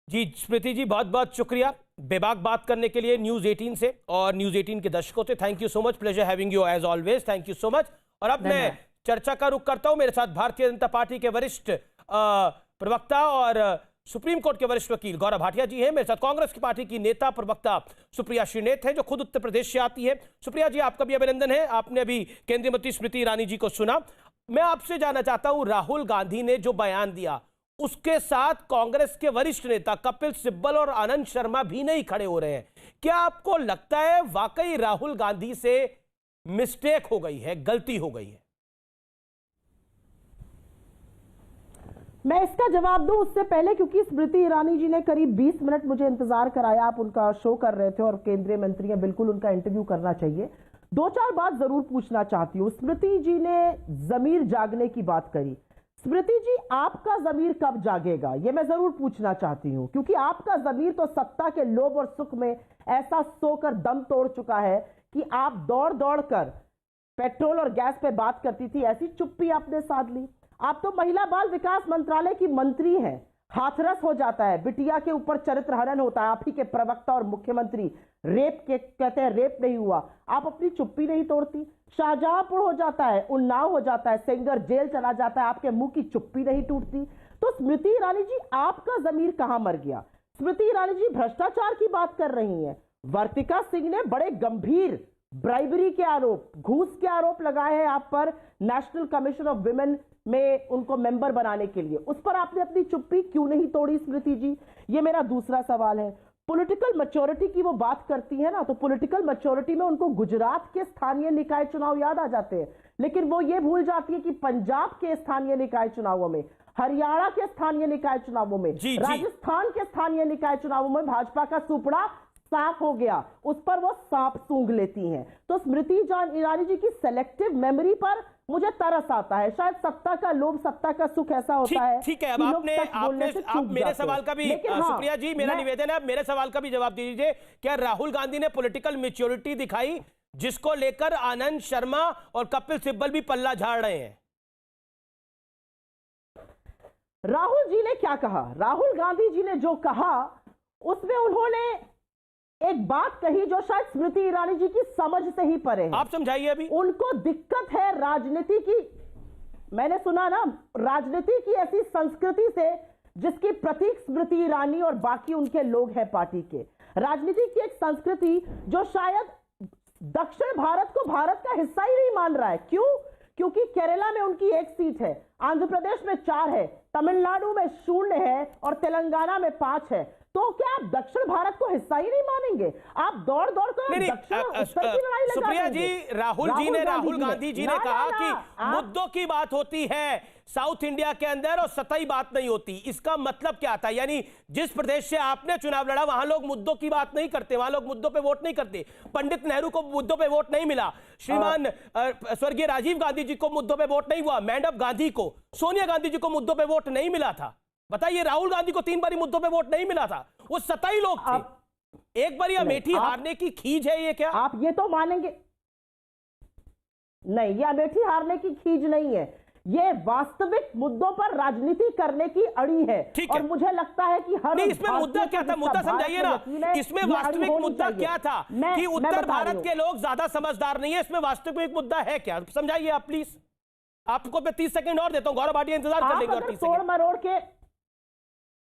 Ji Smriti ji, बहुत बहुत शुक्रिया बेबाक बात करने के लिए न्यूज 18 से और न्यूज 18 के दर्शकों से। Thank you so much, pleasure having you as always, thank you so much. और अब मैं चर्चा का रुख करता हूं, मेरे साथ भारतीय जनता पार्टी के वरिष्ठ प्रवक्ता और सुप्रीम कोर्ट के वरिष्ठ वकील गौरव भाटिया जी हैं। मेरे साथ कांग्रेस की पार्टी की नेता प्रवक्ता सुप्रिया श्रीनेत है, जो खुद उत्तर प्रदेश से आती है। सुप्रिया जी, आपका भी अभिनंदन है, आपने अभी केंद्रीय मंत्री स्मृति ईरानी जी को सुना। मैं आपसे जानना चाहता हूं, राहुल गांधी ने जो बयान दिया उसके साथ कांग्रेस के वरिष्ठ नेता कपिल सिब्बल और आनंद शर्मा भी नहीं खड़े हो रहे हैं। क्या आपको लगता है वाकई राहुल गांधी से मिस्टेक हो गई है, गलती हो गई है? मैं इसका जवाब दूं उससे पहले, क्योंकि स्मृति ईरानी जी ने करीब 20 मिनट मुझे इंतजार कराया। आप उनका शो कर रहे थे और केंद्रीय मंत्री हैं, बिल्कुल उनका इंटरव्यू करना चाहिए। 2-4 बात जरूर पूछना चाहती हूँ। स्मृति जी ने जमीर जागने की बात करी। स्मृति जी, आपका जमीर कब जागेगा, ये मैं जरूर पूछना चाहती हूँ, क्योंकि आपका जमीर तो सत्ता के लोभ और सुख में ऐसा सोकर दम तोड़ चुका है कि आप दौड़ दौड़ कर पेट्रोल और गैस पे बात करती थी, ऐसी चुप्पी आपने साध ली। आप तो महिला बाल विकास मंत्रालय की मंत्री हैं, हाथरस हो जाता है, बिटिया के ऊपर चरित्र हनन होता है, आप ही के प्रवक्ता और मुख्यमंत्री रेप के कहते हैं रेप नहीं हुआ, आप अपनी चुप्पी नहीं तोड़ती। शाहजहांपुर हो जाता है, उन्नाव हो जाता है, सेंगर जेल चला जाता है, आपके मुंह की चुप्पी नहीं टूटती। तो स्मृति ईरानी जी, आपका जमीर कहां मर गया? स्मृति ईरानी जी भ्रष्टाचार की बात कर रही हैं। वर्तिका सिंह ने बड़े गंभीर ब्राइबरी के आरोप, घूस के आरोप लगाए हैं आप पर, नेशनल कमीशन ऑफ विमेन में उनको मेंबर बनाने के लिए। उस पर आपने अपनी चुप्पी क्यों नहीं तोड़ी स्मृति जी? ये मेरा दूसरा सवाल है। पॉलिटिकल मैच्योरिटी की वो बात करती है ना, तो पॉलिटिकल मैच्योरिटी में उनको गुजरात के स्थानीय निकाय चुनाव याद आ जाते हैं, लेकिन वो ये भूल जाती है कि पंजाब के स्थानीय निकाय चुनावों में, हरियाणा के स्थानीय निकाय चुनावों में, राजस्थान के स्थानीय निकाय चुनावों में भाजपा का सुपड़ा साफ हो गया, उस पर वो सांप सूंघ लेती हैं। तो स्मृति ईरानी जी की सेलेक्टिव मेमोरी पर मुझे तरस आता है। शायद सत्ता का लोभ, सत्ता का सुख ऐसा होता है। ठीक है, अब आप मेरे सवाल का भी, सुप्रिया जी मेरा निवेदन है, आप मेरे सवाल का भी जवाब दीजिए। क्या राहुल गांधी ने पॉलिटिकल मैच्योरिटी दिखाई जिसको लेकर आनंद शर्मा और कपिल सिब्बल भी पल्ला झाड़ रहे हैं? राहुल जी ने क्या कहा? राहुल गांधी जी ने जो कहा उसमें उन्होंने एक बात कही जो शायद स्मृति ईरानी जी की समझ से ही परे है। आप समझाइए अभी। उनको दिक्कत है राजनीति की, मैंने सुना ना, राजनीति की ऐसी संस्कृति से जिसकी प्रतीक स्मृति ईरानी और बाकी उनके लोग हैं पार्टी के। राजनीति की एक संस्कृति जो शायद दक्षिण भारत को भारत का हिस्सा ही नहीं मान रहा है। क्यों? क्योंकि केरला में उनकी 1 सीट है, आंध्र प्रदेश में 4 है, तमिलनाडु में 0 है और तेलंगाना में 5 है। तो क्या आप दक्षिण भारत को हिस्सा ही नहीं मानेंगे? आप दौड़ दौड़ कर दक्षिण उत्तर की लड़ाई लगा सुप्रिया जी, राहुल गांधी जी ने कहा कि मुद्दों की बात होती है साउथ इंडिया के अंदर और सतही बात नहीं होती। इसका मतलब क्या था? यानी जिस प्रदेश से आपने चुनाव लड़ा वहां लोग मुद्दों की बात नहीं करते, वहां लोग मुद्दों पे वोट नहीं करते। पंडित नेहरू को मुद्दों पे वोट नहीं मिला, श्रीमान स्वर्गीय राजीव गांधी जी को मुद्दों पे वोट नहीं हुआ, मैडम गांधी को, सोनिया गांधी जी को मुद्दों पे वोट नहीं मिला था। बताइए, राहुल गांधी को 3 बारी मुद्दों पे वोट नहीं मिला था, वो सताई लोग थे। एक बार अमेठी हारने की खीज है ये क्या? आप ये तो मानेंगे नहीं, ये अमेठी हारने की खीज नहीं है, ये वास्तविक मुद्दों पर राजनीति करने की अड़ी है। और मुझे लगता है कि हर इसमें मुद्दा क्या था? मुद्दा समझाइए ना, इसमें वास्तविक मुद्दा क्या था कि उत्तर भारत के लोग ज्यादा समझदार नहीं है, इसमें वास्तविक मुद्दा है क्या? समझाइए आप प्लीज। आपको मैं 30 सेकंड और देता हूं, गौरव भाटिया इंतजार कर लेंगे। और 30 तोड़ मरोड़ के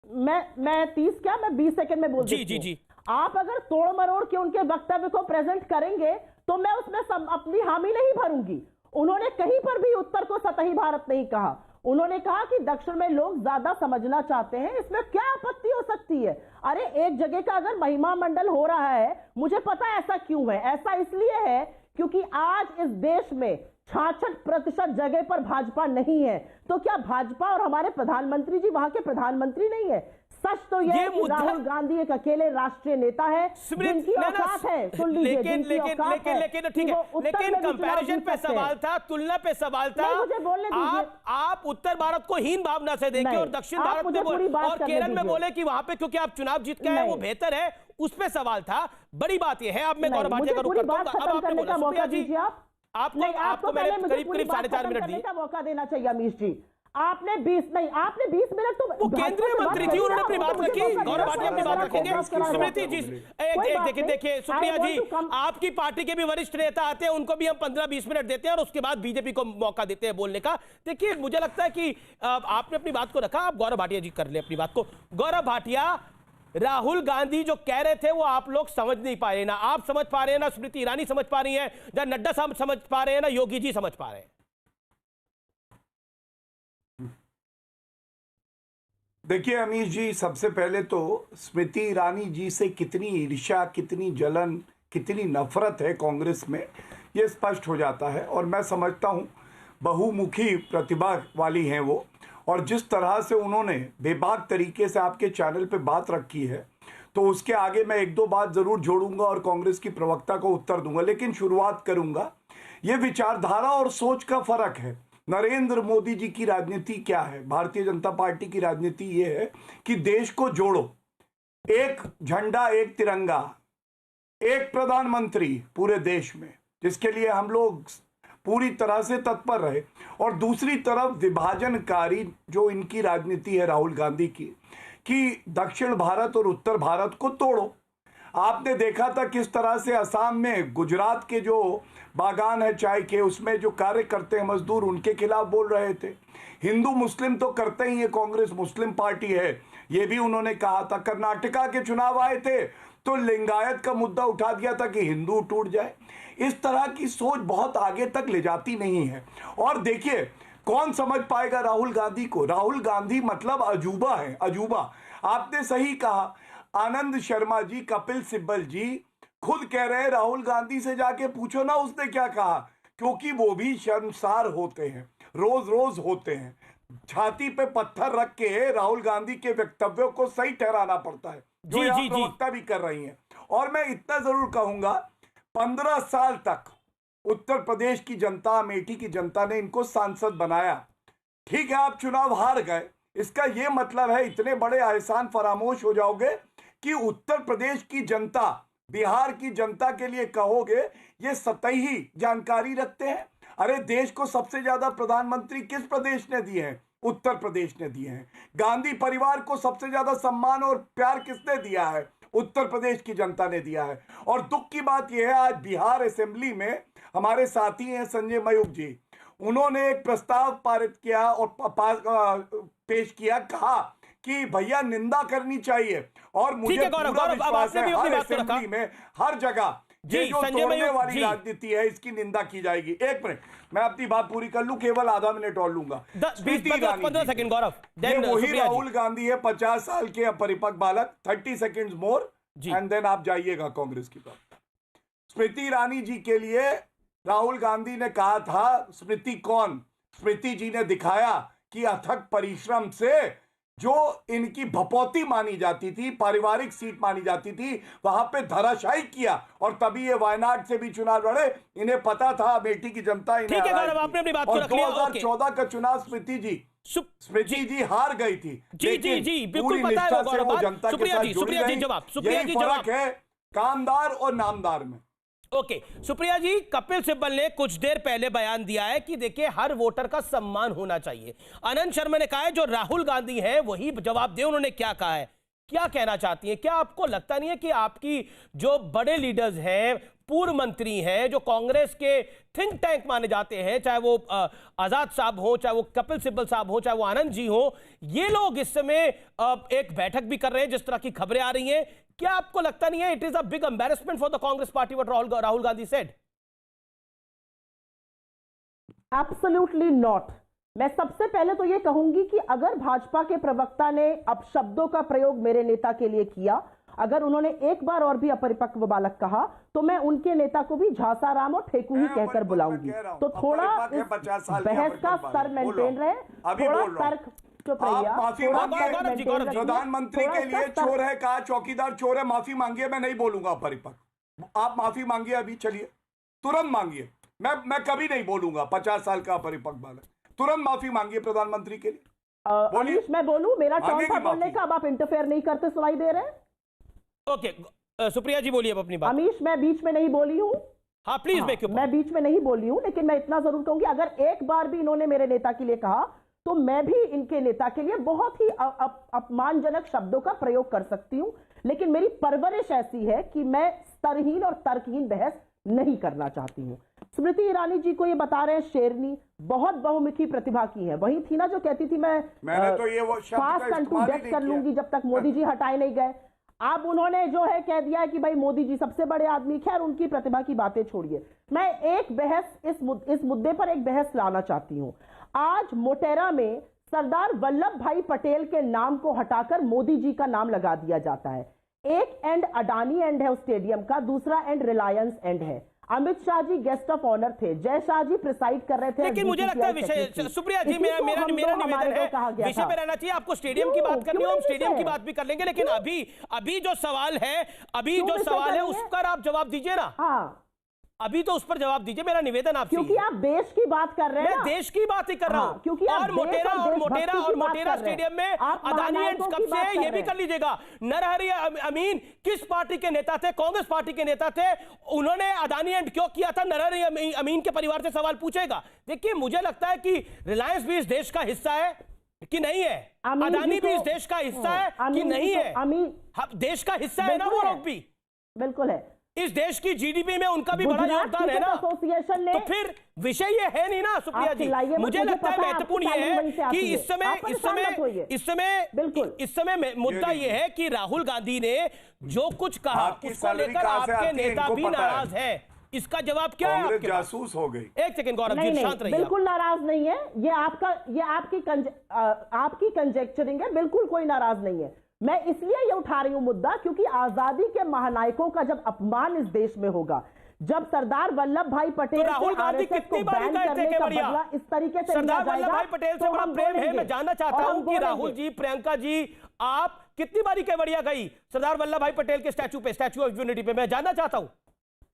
मैं 30 क्या, मैं 20 सेकंड में बोल जी। आप अगर तोड़ मरोड़ के उनके वक्तव्य को प्रेजेंट करेंगे तो मैं उसमें अपनी हामी नहीं भरूंगी। उन्होंने कहीं पर भी उत्तर को सतही भारत नहीं कहा, उन्होंने कहा कि दक्षिण में लोग ज्यादा समझना चाहते हैं, इसमें क्या आपत्ति हो सकती है? अरे एक जगह का अगर महिमा मंडल हो रहा है, मुझे पता है ऐसा क्यों है। ऐसा इसलिए है क्योंकि आज इस देश में 66% जगह पर भाजपा नहीं है। तो क्या भाजपा और हमारे प्रधानमंत्री जी वहां के प्रधानमंत्री नहीं है? सच तो यह है कि राहुल गांधी एक अकेले राष्ट्रीय नेता है जिनकी औकात है। सुन लीजिए, लेकिन ठीक है, लेकिन कंपैरिजन पे सवाल था, तुलना पे सवाल था। मुझे बोलने दीजिए। आप उत्तर भारत को हीन भावना से देखें और दक्षिण भारत में और केरल में बोले कि वहां पे क्योंकि आप चुनाव जीत के आए वो बेहतर है, उस पे सवाल था। बड़ी बात यह है, अब मैं गौरव भाटिया का रुख करता हूं। अब आपने बोला सुप्रिया जी, आपको मैंने करीब 4.5 मिनट दिए का मौका देना चाहिए। अमीश जी, आपने 20 मिनट तो वो केंद्रीय मंत्री थी, उन्होंने अपनी बात रखी। गौरव भाटिया अपनी बात रखेंगे। स्मृति जी देखिए सुप्रिया जी, आपकी पार्टी के भी वरिष्ठ नेता आते हैं, उनको भी हम 15-20 मिनट देते हैं और उसके बाद बीजेपी को मौका देते हैं बोलने का। देखिए, मुझे लगता है कि आपने अपनी बात को रखा, आप गौरव भाटिया जी कर ले अपनी बात को। गौरव भाटिया, राहुल गांधी जो कह रहे थे वो आप लोग समझ नहीं पा रहे, ना आप समझ पा रहे हैं, ना स्मृति ईरानी समझ पा रही है, ना नड्डा साहब समझ पा रहे हैं, ना योगी जी समझ पा रहे हैं। देखिए अमीश जी, सबसे पहले तो स्मृति ईरानी जी से कितनी ईर्ष्या, कितनी जलन, कितनी नफरत है कांग्रेस में, ये स्पष्ट हो जाता है। और मैं समझता हूँ बहुमुखी प्रतिभा वाली हैं वो, और जिस तरह से उन्होंने बेबाक तरीके से आपके चैनल पे बात रखी है, तो उसके आगे मैं 1-2 बात ज़रूर जोड़ूंगा और कांग्रेस की प्रवक्ता को उत्तर दूंगा। लेकिन शुरुआत करूंगा, ये विचारधारा और सोच का फर्क है। नरेंद्र मोदी जी की राजनीति क्या है, भारतीय जनता पार्टी की राजनीति ये है कि देश को जोड़ो, एक झंडा, एक तिरंगा, एक प्रधानमंत्री पूरे देश में, जिसके लिए हम लोग पूरी तरह से तत्पर रहे। और दूसरी तरफ विभाजनकारी जो इनकी राजनीति है राहुल गांधी की, कि दक्षिण भारत और उत्तर भारत को तोड़ो। आपने देखा था किस तरह से असम में गुजरात के जो बागान है चाय के, उसमें जो कार्य करते हैं मजदूर, उनके खिलाफ बोल रहे थे। हिंदू मुस्लिम तो करते ही है, कांग्रेस मुस्लिम पार्टी है, ये भी उन्होंने कहा था। कर्नाटका के चुनाव आए थे तो लिंगायत का मुद्दा उठा दिया था कि हिंदू टूट जाए। इस तरह की सोच बहुत आगे तक ले जाती नहीं है। और देखिए, कौन समझ पाएगा राहुल गांधी को? राहुल गांधी मतलब अजूबा है, अजूबा। आपने सही कहा, आनंद शर्मा जी, कपिल सिब्बल जी खुद कह रहे हैं राहुल गांधी से जाके पूछो ना उसने क्या कहा, क्योंकि वो भी शर्मसार होते हैं, रोज रोज होते हैं। छाती पे पत्थर रख के राहुल गांधी के वक्तव्यों को सही ठहराना पड़ता है, जो यहाँ प्रवक्ता भी कर रही हैं। और मैं इतना जरूर कहूंगा, 15 साल तक उत्तर प्रदेश की जनता, अमेठी की जनता ने इनको सांसद बनाया। ठीक है, आप चुनाव हार गए, इसका यह मतलब है इतने बड़े एहसान फरामोश हो जाओगे कि उत्तर प्रदेश की जनता, बिहार की जनता के लिए कहोगे ये सतही जानकारी रखते हैं। अरे देश को सबसे ज्यादा प्रधानमंत्री किस प्रदेश ने दिए हैं? उत्तर प्रदेश ने दिए हैं। गांधी परिवार को सबसे ज्यादा सम्मान और प्यार किसने दिया है? उत्तर प्रदेश की जनता ने दिया है। और दुख की बात यह है, आज बिहार असेंबली में हमारे साथी हैं संजय मयूख जी, उन्होंने एक प्रस्ताव पारित किया और पेश किया, कहा कि भैया निंदा करनी चाहिए। और मुझे पूरा विश्वास है हर असेंबली में, हर जगह ये जो तोड़ने वाली राजनीति है इसकी निंदा की जाएगी। एक मिनट, मैं अपनी बात पूरी कर लूं, केवल आधा मिनट और लूंगा। 15 सेकंड गौरव, ये वही राहुल गांधी है, 50 साल के अपरिपक्व बालक। 30 सेकंड्स मोर एंड देन आप जाइएगा कांग्रेस की तरफ। स्मृति ईरानी जी के लिए राहुल गांधी ने कहा था, स्मृति कौन? स्मृति जी ने दिखाया कि अथक परिश्रम से जो इनकी भपौती मानी जाती थी, पारिवारिक सीट मानी जाती थी, वहां पे धराशायी किया और तभी ये वायनाड से भी चुनाव लड़े। इन्हें पता था अमेठी की जनता इन्हें आपने अपनी बात को रख लिया। 2014 का चुनाव स्मृति जी हार गई थी, जी बिल्कुल पता है वो जनता के साथ जुड़ी रही। यही फर्क है कामदार और नामदार में। ओके, सुप्रिया जी, कपिल सिब्बल ने कुछ देर पहले बयान दिया है कि देखिए हर वोटर का सम्मान होना चाहिए। आनंद शर्मा ने कहा है जो राहुल गांधी है वही जवाब दे। उन्होंने क्या कहा है, क्या कहना चाहती हैं? क्या आपको लगता नहीं है कि आपकी जो बड़े लीडर्स हैं, पूर्व मंत्री हैं, जो कांग्रेस के थिंक टैंक माने जाते हैं, चाहे वो आजाद साहब हो, चाहे वो कपिल सिब्बल साहब हो, चाहे वो आनंद जी हो, ये लोग इस समय एक बैठक भी कर रहे हैं जिस तरह की खबरें आ रही हैं? क्या आपको लगता नहीं है it is a big embarrassment for the Congress party what Rahul Gandhi said? Absolutely not. मैं सबसे पहले तो यह कहूंगी कि अगर भाजपा के प्रवक्ता ने अपशब्दों का प्रयोग मेरे नेता के लिए किया, अगर उन्होंने एक बार और भी अपरिपक्व बालक कहा, तो मैं उनके नेता को भी झांसाराम और ठेकू ही कहकर बुलाऊंगी। तो थोड़ा बहस का स्तर मेंटेन रहे, थोड़ा तर्क। प्रधानमंत्री के लिए चोर है कहा, चौकीदार चोर है, माफी मांगिए। मैं नहीं बोलूंगा परिपक्व, आप माफी मांगिए अभी, चलिए तुरंत मांगिए। मैं कभी नहीं बोलूंगा 50 साल का परिपक्व बालक, तुरंत माफी मांगिए प्रधानमंत्री के लिए। अमीश, मैं बोलूं? मेरा टर्न था बोलने का, अब आप इंटरफेयर नहीं करते सुनाई दे रहे हैं। ओके, सुप्रिया जी बोलिए अपनी बात। अमीश, मैं बीच में नहीं बोली हूं। हाँ प्लीज। मैं बीच में नहीं बोली हूं, लेकिन मैं इतना जरूर कहूंगी, अगर एक बार भी इन्होंने मेरे नेता के लिए कहा तो मैं भी इनके नेता के लिए बहुत ही अपमानजनक शब्दों का प्रयोग कर सकती हूं। लेकिन मेरी परवरिश ऐसी है कि मैं स्तरहीन और तर्कहीन बहस नहीं करना चाहती हूं। स्मृति ईरानी जी को ये बता रहे हैं शेरनी, बहुत बहुमुखी प्रतिभा की है। वही थी ना जो कहती थी मैं तो ये वो फास्ट एंड टू डेथ कर लूंगी जब तक मोदी जी हटाए नहीं गए। अब उन्होंने जो है कह दिया है कि भाई मोदी जी सबसे बड़े आदमी। खैर, उनकी प्रतिभा की बातें छोड़िए, मैं एक बहस इस मुद्दे पर एक बहस लाना चाहती हूं। आज मोटेरा में सरदार वल्लभ भाई पटेल के नाम को हटाकर मोदी जी का नाम लगा दिया जाता है। एक एंड अडानी एंड है उस स्टेडियम का, दूसरा एंड रिलायंस एंड है। Amit Shah ji guest of honour थे, जय शाह जी प्रिसाइड कर रहे थे। लेकिन मुझे लगता है विषय, सुप्रिया जी, मेरा निवेदन है विषय पे रहना चाहिए। आपको स्टेडियम की बात करनी हो, हम स्टेडियम की बात भी कर लेंगे, लेकिन अभी जो सवाल है उस पर आप जवाब दीजिए ना। हाँ, अभी तो उस पर जवाब दीजिए, मेरा निवेदन आपसे। क्योंकि आप देश की बात कर रहे हैं। मैं देश की बात ही कर रहा हूं। क्योंकि और मोटेरा स्टेडियम में अदानी एंड कब से है ये भी कर लीजिएगा। नरहरि अमीन किस पार्टी के नेता थे? कांग्रेस पार्टी के नेता थे। उन्होंने अदानी एंड क्यों किया था? नरहरि अमीन के परिवार से सवाल पूछेगा। देखिए, मुझे लगता है कि रिलायंस भी इस देश का हिस्सा है कि नहीं है, अदानी भी इस देश का हिस्सा है कि नहीं है। देश का हिस्सा है ना वो लोग भी। बिल्कुल है। इस देश की जीडीपी में उनका भी बड़ा योगदान है ना। एसोसिएशन ने तो फिर विषय ये है नहीं ना सुप्रिया जी। मुझे लगता है महत्वपूर्ण ये है कि इस समय मुद्दा ये है कि राहुल गांधी ने जो कुछ कहा उसको लेकर आपके नेता भी नाराज है। इसका जवाब क्या है? आपके जासूस हो गई। एक सेकंड गौरव जी, शांत रहिए। बिल्कुल नाराज नहीं है, ये आपकी कंजेक्चरिंग है, बिल्कुल कोई नाराज नहीं है। मैं इसलिए ये उठा रही हूं मुद्दा क्योंकि आजादी के महानायकों का जब अपमान इस देश में होगा, जब सरदार वल्लभ भाई पटेल राहुल गांधी कितनी बारी गए थे केवड़िया? इस तरीके से सरदार वल्लभ भाई पटेल से बड़ा प्रेम है। मैं जानना चाहता हूं कि राहुल जी, प्रियंका जी, आप कितनी बारी केवड़िया गई सरदार वल्लभ भाई पटेल के स्टैचू पे, स्टैचू ऑफ यूनिटी पे? मैं जानना चाहता हूं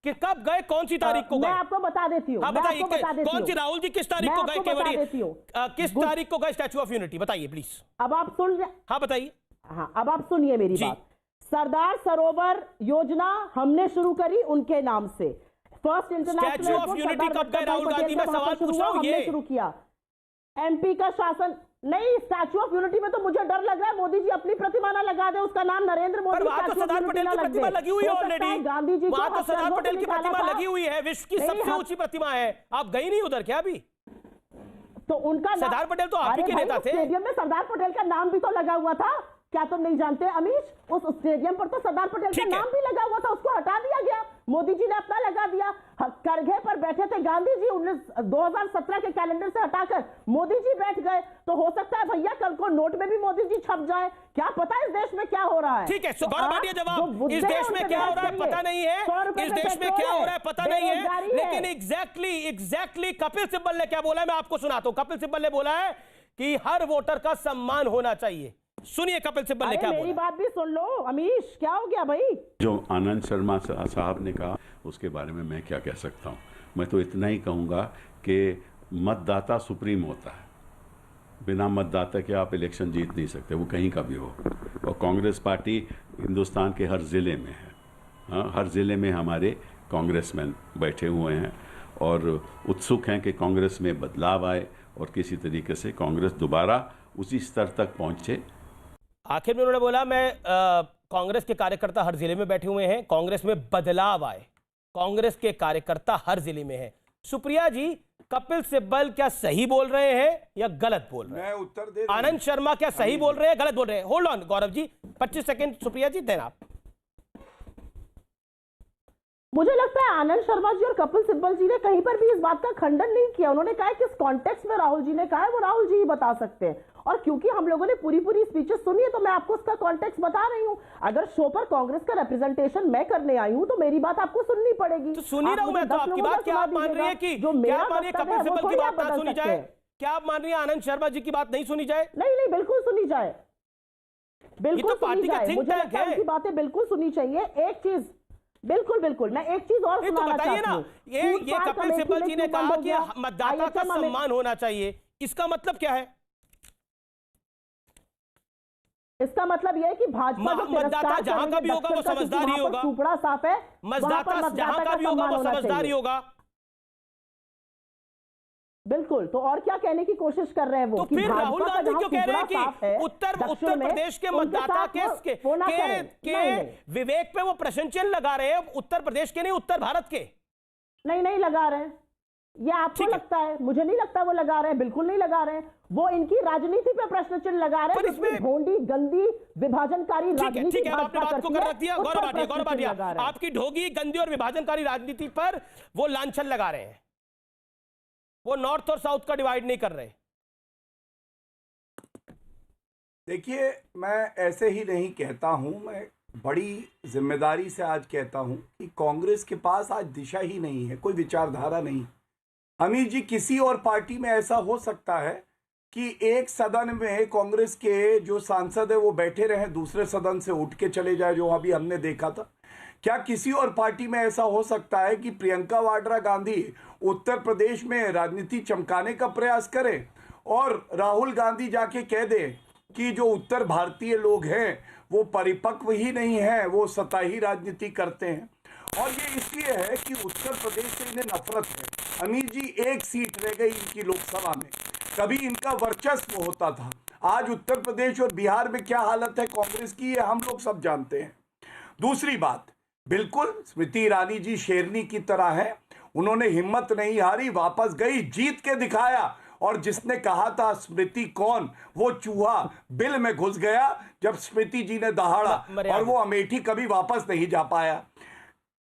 कि कब गए, कौन सी तारीख को गए? मैं आपको बता देती हूँ। हाँ बताइए, कौन सी? राहुल जी किस तारीख को गए केवड़िया? किस तारीख को गए स्टैचू ऑफ यूनिटी? बताइए प्लीज। अब आप सुन, हाँ बताइए। हाँ अब आप सुनिए मेरी बात। सरदार सरोवर योजना हमने शुरू करी उनके नाम से। First international statue of unity कब गए राहुल गांधी? मैं सवाल पूछ रहा हूं, ये शुरू किया एमपी का शासन। नहीं, स्टैचू ऑफ यूनिटी में तो मुझे डर लग रहा है मोदी जी अपनी प्रतिमा ना लगा दे, उसका नाम नरेंद्र मोदी। वहां तो सरदार पटेल की प्रतिमा लगी हुई है ऑलरेडी। गांधी जी, वहां तो सरदार पटेल की प्रतिमा लगी हुई है, विश्व की सबसे ऊंची प्रतिमा है। आप गई नहीं उधर क्या अभी? तो उनका सरदार पटेल तो आप ही के नेता थे। स्टेडियम में सरदार पटेल का नाम भी तो लगा हुआ था, क्या तुम नहीं जानते अमीश? उस स्टेडियम पर तो सरदार पटेल का नाम भी लगा हुआ था, उसको हटा दिया गया, मोदी जी ने अपना लगा दिया। करघे पर बैठे थे गांधी जी, 2017 के कैलेंडर से हटाकर मोदी जी बैठ गए। तो हो सकता है भैया कल को नोट में भी मोदी जी छप जाए, क्या पता इस देश में क्या हो रहा है। ठीक है, गौरव भाटिया जवाब, इस देश में क्या हो रहा है पता नहीं है, इस देश में क्या हो रहा है पता नहीं है, लेकिन एग्जैक्टली कपिल सिब्बल ने क्या बोला है मैं आपको सुनाता हूं। कपिल सिब्बल ने बोला है कि हर वोटर का सम्मान होना चाहिए। सुनिए कपिल सिब्बल ने क्या बोला। मेरी बात भी सुन लो अमीश, क्या हो गया भाई? जो आनंद शर्मा साहब ने कहा उसके बारे में मैं क्या कह सकता हूँ। मैं तो इतना ही कहूँगा कि मतदाता सुप्रीम होता है, बिना मतदाता के आप इलेक्शन जीत नहीं सकते, वो कहीं का भी हो। और कांग्रेस पार्टी हिंदुस्तान के हर ज़िले में है। हाँ, हर ज़िले में हमारे कांग्रेसमैन बैठे हुए हैं और उत्सुक हैं कि कांग्रेस में बदलाव आए और किसी तरीके से कांग्रेस दोबारा उसी स्तर तक पहुँचे। आखिर में उन्होंने बोला मैं कांग्रेस के कार्यकर्ता हर जिले में बैठे हुए हैं, कांग्रेस में बदलाव आए, कांग्रेस के कार्यकर्ता हर जिले में हैं। सुप्रिया जी, कपिल सिब्बल क्या सही बोल रहे हैं या गलत बोल रहे हैं? मैं उत्तर दे, आनंद शर्मा क्या सही बोल रहे हैं गलत बोल रहे हैं? Hold on Gaurav ji, 25 second Supriya ji देना आप। मुझे लगता है आनंद शर्मा जी और कपिल सिब्बल जी ने कहीं पर भी इस बात का खंडन नहीं किया। उन्होंने कहा किस कॉन्टेक्स्ट में राहुल जी ने कहा है वो राहुल जी ही बता सकते हैं। और क्योंकि हम लोगों ने पूरी स्पीचेस सुनी है तो मैं आपको उसका कॉन्टेक्स्ट बता रही हूँ। अगर शो पर कांग्रेस का रिप्रेजेंटेशन मैं करने आई हूँ तो मेरी बात आपको सुननी पड़ेगी। तो सुनी रहा हूं मैं तो आपकी बात। क्या आप मान रही है कि कपिल सिब्बल की बात ना सुनी जाए? क्या आप मान रही है आनंद शर्मा जी की बात नहीं सुनी जाए? नहीं, बिल्कुल सुनी जाए, बिल्कुल पार्टी का थिंक टैंक है, उनकी बातें बिल्कुल सुनी चाहिए। एक चीज बिल्कुल मैं एक चीज और सुनाना बताइए ना, ये कपिल सिब्बल जी ने कहा कि मतदाता का सम्मान होना चाहिए, इसका मतलब क्या है? इसका मतलब यह है कि भाजपा मतदाता जहां का भी होगा वो समझदार ही होगा, टुकड़ा साफ है, मतदाता जहां का भी होगा वो समझदार ही होगा। बिल्कुल, तो और क्या कहने की कोशिश कर रहे हैं वो? तो फिर राहुल गांधी क्यों कह रहे हैं कि उत्तर प्रदेश के मतदाता के विवेक पे वो प्रश्न चिन्ह लगा रहे हैं, उत्तर प्रदेश के नहीं उत्तर भारत के? नहीं लगा रहे हैं, ये आपको लगता है, मुझे नहीं लगता वो लगा रहे हैं, बिल्कुल नहीं लगा रहे हैं। वो इनकी राजनीति पे प्रश्न चिन्ह लगा रहे हैं, इसमें ढोंगी गंदी विभाजनकारी राजनीति। ठीक है, आपने बात को कर रख दिया। गौरव भाटिया, आपकी ढोंगी गंदी और विभाजनकारी राजनीति पर वो लांछन लगा रहे हैं, वो नॉर्थ और साउथ का डिवाइड नहीं कर रहे। देखिए, मैं ऐसे ही नहीं कहता हूं, मैं बड़ी जिम्मेदारी से आज कहता हूं कि कांग्रेस के पास आज दिशा ही नहीं है, कोई विचारधारा नहीं। अमीर जी, किसी और पार्टी में ऐसा हो सकता है कि एक सदन में कांग्रेस के जो सांसद है वो बैठे रहे, दूसरे सदन से उठ के चले जाए, जो अभी हमने देखा था। क्या किसी और पार्टी में ऐसा हो सकता है कि प्रियंका वाड्रा गांधी उत्तर प्रदेश में राजनीति चमकाने का प्रयास करें और राहुल गांधी जाके कह दे कि जो उत्तर भारतीय लोग हैं वो परिपक्व ही नहीं है, वो सताही राजनीति करते हैं? और ये इसलिए है कि उत्तर प्रदेश से इन्हें नफरत है। अमीर जी, एक सीट रह गई इनकी लोकसभा में, कभी इनका वर्चस्व होता था। आज उत्तर प्रदेश और बिहार में क्या हालत है कांग्रेस की, ये हम लोग सब जानते हैं। दूसरी बात, बिल्कुल स्मृति ईरानी जी शेरनी की तरह है, उन्होंने हिम्मत नहीं हारी, वापस गई, जीत के दिखाया। और जिसने कहा था स्मृति कौन, वो चूहा बिल में घुस गया जब स्मृति जी ने दहाड़ा, और वो अमेठी कभी वापस नहीं जा पाया।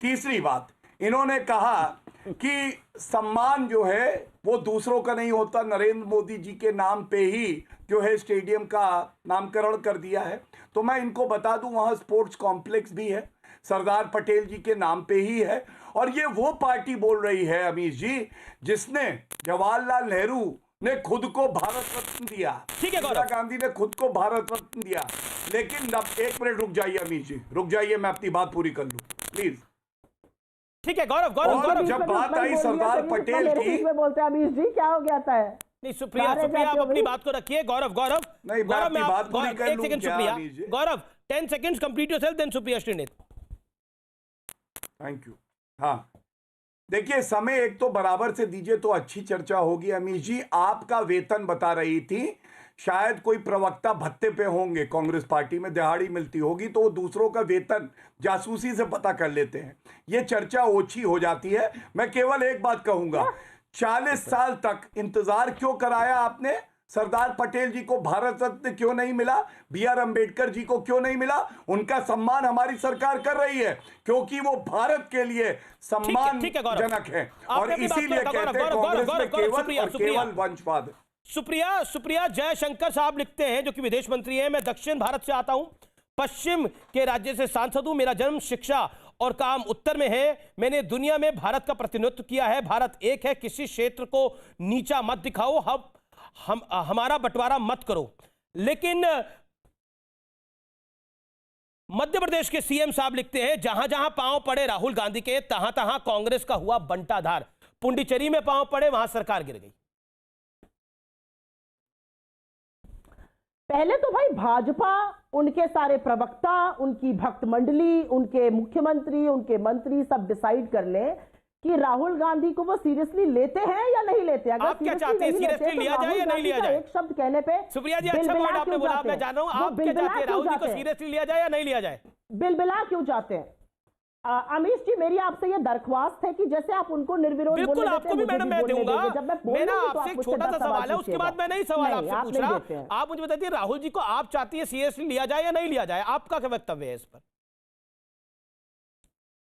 तीसरी बात, इन्होंने कहा कि सम्मान जो है वो दूसरों का नहीं होता, नरेंद्र मोदी जी के नाम पे ही जो है स्टेडियम का नामकरण कर दिया है। तो मैं इनको बता दूं वहां स्पोर्ट्स कॉम्प्लेक्स भी है, सरदार पटेल जी के नाम पे ही है। और ये वो पार्टी बोल रही है अमीश जी जिसने जवाहरलाल नेहरू ने खुद को भारत रत्न दिया, ठीक है, इंदिरा गांधी ने खुद को भारत रत्न दिया। लेकिन अब 1 मिनट रुक जाइए अमीश जी, रुक जाइए, मैं अपनी बात पूरी कर लूं प्लीज। ठीक है गौरव, जब बात आई सरदार पटेल की, बोलते हैं अमीश जी क्या हो गया था है? नहीं सुप्रिया आप अपनी बात को रखिए। गौरव नहीं, मैं अपनी बात पूरी कर लूं क्या Supriya? Amish ji? Gaurav 10 seconds complete yourself, then Supriya Shrinet. Thank you. हाँ देखिए, समय एक तो बराबर से दीजिए तो अच्छी चर्चा होगी। अमीश जी आपका वेतन बता रही थी, शायद कोई प्रवक्ता भत्ते पे होंगे कांग्रेस पार्टी में, दिहाड़ी मिलती होगी तो वो दूसरों का वेतन जासूसी से पता कर लेते हैं। ये चर्चा ओछी हो जाती है। मैं केवल एक बात कहूंगा, 40 साल तक इंतजार क्यों कराया आपने? सरदार पटेल जी को भारत रत्न क्यों नहीं मिला? BR अंबेडकर जी को क्यों नहीं मिला? उनका सम्मान हमारी सरकार कर रही है क्योंकि वो भारत के लिए सम्मानजनक है और इसीलिए कहते हैं कांग्रेस में केवल और केवल वंशवाद। सुप्रिया जयशंकर साहब लिखते हैं, जो कि विदेश मंत्री हैं, मैं दक्षिण भारत से आता हूं, पश्चिम के राज्य से सांसद हूं, मेरा जन्म, शिक्षा और काम उत्तर में है, मैंने दुनिया में भारत का प्रतिनिधित्व किया है, भारत एक है, किसी क्षेत्र को नीचा मत दिखाओ, हमारा बंटवारा मत करो। लेकिन मध्य प्रदेश के CM साहब लिखते हैं, जहां जहां पांव पड़े राहुल गांधी के, तहां तहां कांग्रेस का हुआ बंटाधार, पुंडीचेरी में पांव पड़े, वहां सरकार गिर गई। पहले तो भाई भाजपा, उनके सारे प्रवक्ता, उनकी भक्त मंडली, उनके मुख्यमंत्री, उनके मंत्री सब डिसाइड कर ले कि राहुल गांधी को वो सीरियसली लेते हैं या नहीं लेते। अगर आप क्या चाहते हैं, सीरियसली लिया जाए या नहीं लिया जाए? एक शब्द कहने पे सुप्रिया जी अच्छा पॉइंट आपने बोला, मैं जान रहा हूं, आप क्या चाहते हैं, राहुल जी को सीरियसली लिया जाए या नहीं लिया जाए? बिलबिला क्यों जाते हैं? अमीश जी मेरी आपसे ये दरख्वास्त है कि जैसे आप उनको निर्विरोध बिल्कुल आपको भी मैडम मैं दूंगा, मेरा आपसे एक छोटा सा सवाल है, उसके बाद मैं नहीं सवाल आपसे पूछ रहा। आप मुझे बताइए, राहुल जी को आप चाहती है सीरियसली लिया जाए या नहीं लिया जाए? आपका क्या वक्तव्य है इस पर?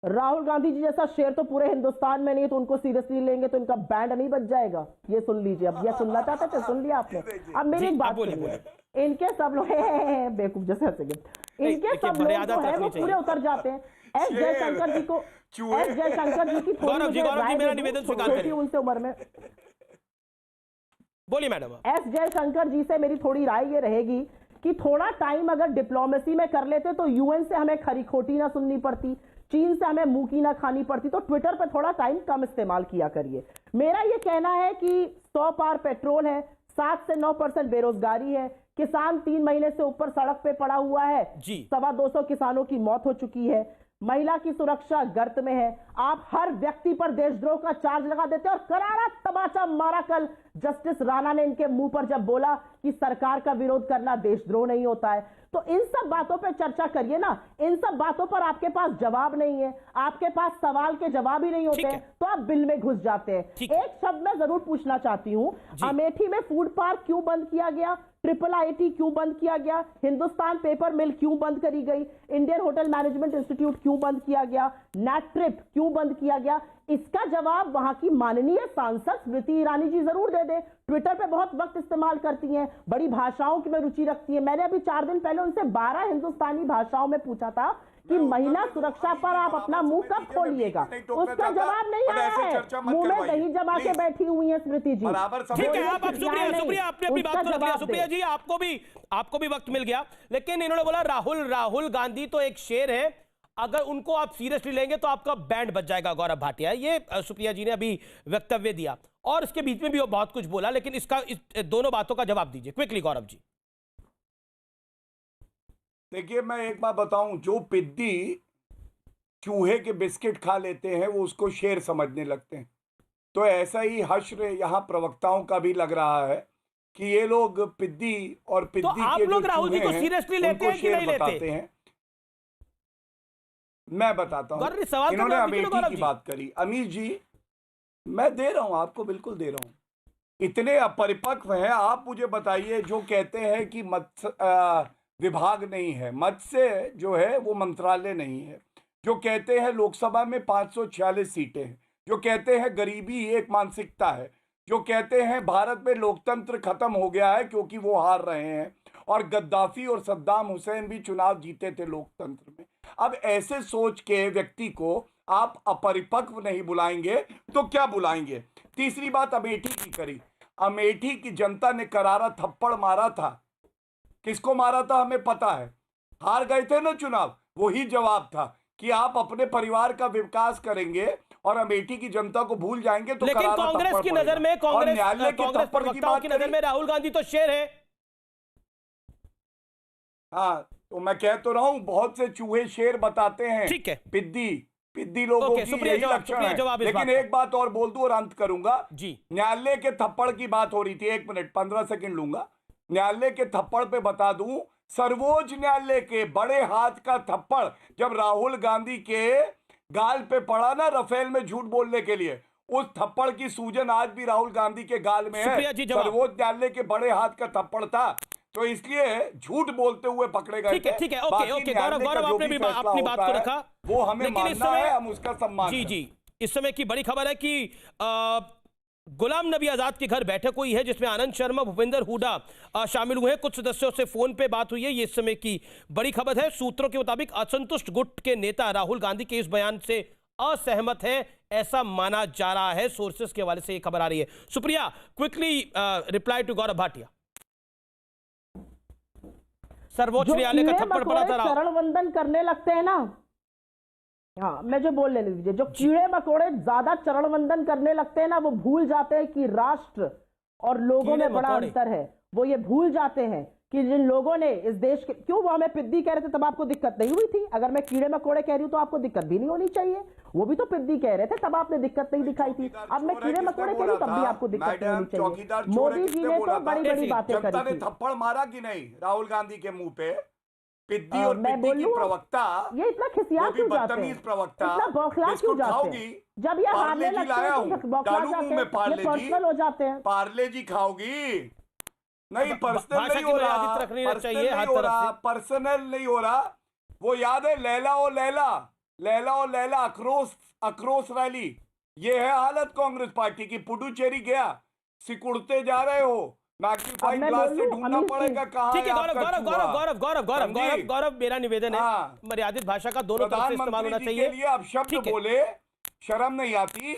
राहुल गांधी जी जैसा शेर तो पूरे हिंदुस्तान में नहीं है, तो उनको सीरियसली लेंगे तो इनका बैंड नहीं बच जाएगा। ये सुन लीजिए, अब ये सुनना चाहते थे, सुन लिया आपने। अब मेरी एक बात सुनिए, इनके सब लोग बेवकूफ जैसे हंसेंगे, इनके सब लोग जो है वो पूरे उतर जाते हैं। एस जयशंकर जी को, एस जयशंकर जी की थोड़ी मेरा निवेदन स्वीकार करिए, उनसे उम्र में, बोलिए मैडम। एस जयशंकर जी से मेरी थोड़ी राय ये रहेगी कि थोड़ा टाइम अगर डिप्लोमेसी में कर लेते तो UN से हमें खरी खोटी ना सुननी पड़ती, चीन से हमें मुंह की ना खानी पड़ती, तो ट्विटर पे थोड़ा टाइम कम इस्तेमाल किया करिए। मेरा ये कहना है कि 100 पार पेट्रोल है, 7 से 9% बेरोजगारी है, किसान 3 महीने से ऊपर सड़क पे पड़ा हुआ है, 250 किसानों की मौत हो चुकी है, महिला की सुरक्षा गर्त में है, आप हर व्यक्ति पर देशद्रोह का चार्ज लगा देते हैं और करारा तमाचा मारा कल जस्टिस राणा ने इनके मुंह पर जब बोला कि सरकार का विरोध करना देशद्रोह नहीं होता है। तो इन सब बातों पे चर्चा करिए ना, इन सब बातों पर आपके पास जवाब नहीं है, आपके पास सवाल के जवाब ही नहीं होते हैं, तो आप बिल में घुस जाते हैं। एक शब्द मैं जरूर पूछना चाहती हूं, अमेठी में फूड पार्क क्यों बंद किया गया? IIIT क्यों बंद किया गया? हिंदुस्तान पेपर मिल क्यों बंद करी गई? इंडियन होटल मैनेजमेंट इंस्टीट्यूट क्यों बंद किया गया? NATRIP क्यों बंद किया गया? इसका जवाब वहां की माननीय सांसद स्मृति ईरानी जी जरूर दे दे। ट्विटर पे बहुत वक्त इस्तेमाल करती हैं, बड़ी भाषाओं की में रुचि रखती है। मैंने अभी 4 दिन पहले उनसे 12 हिंदुस्तानी भाषाओं में पूछा था कि महिला सुरक्षा पर आप अपना मुंह कब खोलिएगा, उसका जवाब नहीं आया है। मुंह में दही जमा के बैठी हुई है स्मृति जी। ठीक है, आप सुप्रिया आपने अपनी बात को रख लिया। सुप्रिया जी आपको भी वक्त मिल गया, लेकिन इन्होंने बोला राहुल गांधी तो एक शेर है, अगर उनको आप सीरियसली लेंगे तो आपका बैंड बच जाएगा गौरव भाटिया। ये सुप्रिया जी ने अभी वक्तव्य दिया और इसके बीच में भी वो बहुत कुछ बोला, लेकिन इस दोनों बातों का जवाब दीजिए क्विकली गौरव जी। देखिए मैं एक बात बताऊं, जो पिद्दी चूहे के बिस्किट खा लेते हैं वो उसको शेर समझने लगते हैं। तो ऐसा ही हश्र यहाँ प्रवक्ताओं का भी लग रहा है कि ये लोग पिद्दी और पिद्दी तो आप के लोग जो राहुल जी को सीरियसली लेते हैं कि नहीं लेते हैं? मैं बताता हूँ, इन्होंने अमेठी की बात करी। अमीश जी मैं दे रहा हूँ आपको, बिल्कुल दे रहा हूँ। इतने अपरिपक्व हैं आप, मुझे बताइए जो कहते हैं कि मत्स्य विभाग नहीं है, मत्स्य जो है वो मंत्रालय नहीं है, जो कहते हैं लोकसभा में 546 सीटें हैं, जो कहते हैं गरीबी एक मानसिकता है, जो कहते हैं भारत में लोकतंत्र खत्म हो गया है क्योंकि वो हार रहे हैं, और गद्दाफी और सद्दाम हुसैन भी चुनाव जीते थे लोकतंत्र में। अब ऐसे सोच के व्यक्ति को आप अपरिपक्व नहीं बुलाएंगे तो क्या बुलाएंगे? तीसरी बात अमेठी की करी। अमेठी की जनता ने करारा थप्पड़ मारा था। किसको मारा था हमें पता है, हार गए थे ना चुनाव। वही जवाब था कि आप अपने परिवार का विकास करेंगे और अमेठी की जनता को भूल जाएंगे तो लेकिन कांग्रेस की नजर में, कांग्रेस प्रवक्ताओं की नजर में राहुल गांधी तो शेर है। हाँ, तो मैं कह तो रहा हूं, बहुत से चूहे शेर बताते हैं। ठीक है, पिद्दी लोगों की यही लक्षण है। लेकिन एक बात और बोल दूं और अंत करूंगा जी। न्यायालय के थप्पड़ की बात हो रही थी, 1 मिनट 15 सेकंड लूंगा। न्यायालय के थप्पड़ पे बता दूं, सर्वोच्च न्यायालय के बड़े हाथ का थप्पड़ जब राहुल गांधी के गाल पे पड़ा ना राफेल में झूठ बोलने के लिए, उस थप्पड़ की सूजन आज भी राहुल गांधी के गाल में है। सर्वोच्च न्यायालय के बड़े हाथ का थप्पड़ था, तो इसलिए झूठ बोलते हुए पकड़े गए। ठीक है, ओके गौरव आपने भी अपनी बात को रखा, वो हमें मानना है, हम उसका सम्मान जी जी। इस समय की बड़ी खबर है कि गुलाम नबी आजाद के घर बैठक हुई है जिसमें आनंद शर्मा, भूपेंद्र हुड्डा शामिल हुए हैं। कुछ सदस्यों से फोन पे बात हुई है, ये इस समय की बड़ी खबर है। सूत्रों के मुताबिक असंतुष्ट गुट के नेता राहुल गांधी के इस बयान से असहमत है, ऐसा माना जा रहा है। सोर्सेस के हवाले से ये खबर आ रही है। Supriya, quickly reply to Gaurav Bhatia. सर्वोच्च न्यायालय का थप्पड़ पड़ा था, चरण वंदन करने लगते हैं ना, हाँ मैं जो बोल लेने दीजिए, जो कीड़े मकोड़े ज्यादा चरण वंदन करने लगते हैं ना, वो भूल जाते हैं कि राष्ट्र और लोगों में बड़ा अंतर है। वो ये भूल जाते हैं कि जिन लोगों ने इस देश के, क्यों वो हमें पिद्दी कह रहे थे तब आपको दिक्कत नहीं हुई थी? अगर मैं कीड़े मकोड़े कह रही हूं तो आपको दिक्कत भी नहीं होनी चाहिए। वो भी तो पिद्दी कह रहे थे तब आपने दिक्कत नहीं दिखाई थी। अब मैं कीड़े मकोड़े कह रही हूं तब भी आपको दिक्कत नहीं होनी चाहिए। मोदी जी ने तो बड़ी बड़ी बातें करी थी। थप्पड़ मारा कि नहीं राहुल गांधी के मुंह पे? पिद्दी और पिद्दी की प्रवक्ता, ये इतना खिसिया क्यों जाते हैं, इतना बौखला क्यों जाते हैं? जब ये हारने लगते हैं तो बौखला जाते हैं, ये पर्सनल हो जाते हैं। पार्ले जी खाओगी? नहीं, पर्सनल नहीं हो रहा, पर्सनल नहीं हो रहा। वो याद है लैला ओ लैला आक्रोश रैली। ये है हालत कांग्रेस पार्टी की। पुडुचेरी गया, सिकुड़ते जा रहे हो, मैग्नीफाइंग ग्लास से ढूंढना पड़ेगा कहां है आपका चूहा। गौरव मेरा निवेदन है, मर्यादित भाषा का दोनों तरफ से इस्तेमाल होना चाहिए। लिए आप शब्द बोले, शर्म नहीं आती?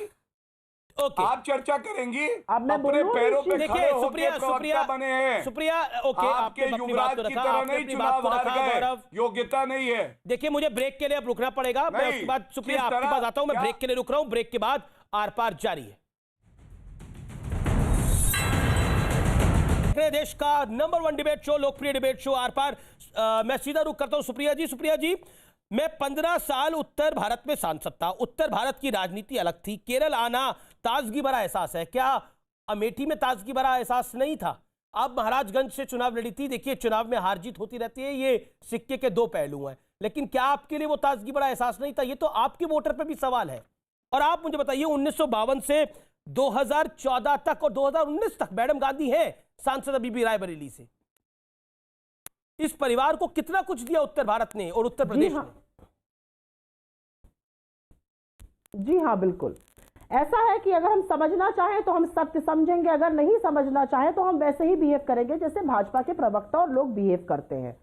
आप चर्चा करेंगी, अपने पैरों पे खड़े होकर प्रवक्ता बने हैं। सुप्रिया, आपके युवराज की तरह नहीं चुनाव हार गए, योग्यता नहीं है। देखिए, मुझे ब्रेक के लिए अब रुकना पड़ेगा। मैं उसके बाद सुप्रिया आपके पास आता हूं। मैं ब्रेक के लिए रुक रहा हूं, ब्रेक के बाद आर पार जारी है। देश का नंबर 1 डिबेट शो, लोकप्रिय डिबेट शो आर पार। मैं सीधा रुख करता हूं सुप्रिया जी, मैं 15 साल उत्तर भारत में सांसद था। उत्तर भारत की राजनीति अलग थी। केरल आना ताजगी भरा एहसास है, क्या अमेठी में ताजगी भरा एहसास नहीं था? आप महाराजगंज से चुनाव लड़ी थी। देखिए, चुनाव में हार जीत होती रहती है, ये सिक्के के दो पहलू हैं, लेकिन क्या आपके लिए वो ताजगी भरा एहसास नहीं था? ये तो आपके वोटर पर भी सवाल है। और आप मुझे बताइए, 1952 से 2014 तक और 2019 तक मैडम गांधी हैं सांसद अभी भी रायबरेली से। इस परिवार को कितना कुछ दिया उत्तर भारत ने और उत्तर प्रदेश ने। जी हाँ, बिल्कुल ऐसा है कि अगर हम समझना चाहें तो हम सत्य समझेंगे, अगर नहीं समझना चाहें तो हम वैसे ही बिहेव करेंगे जैसे भाजपा के प्रवक्ता और लोग बिहेव करते हैं।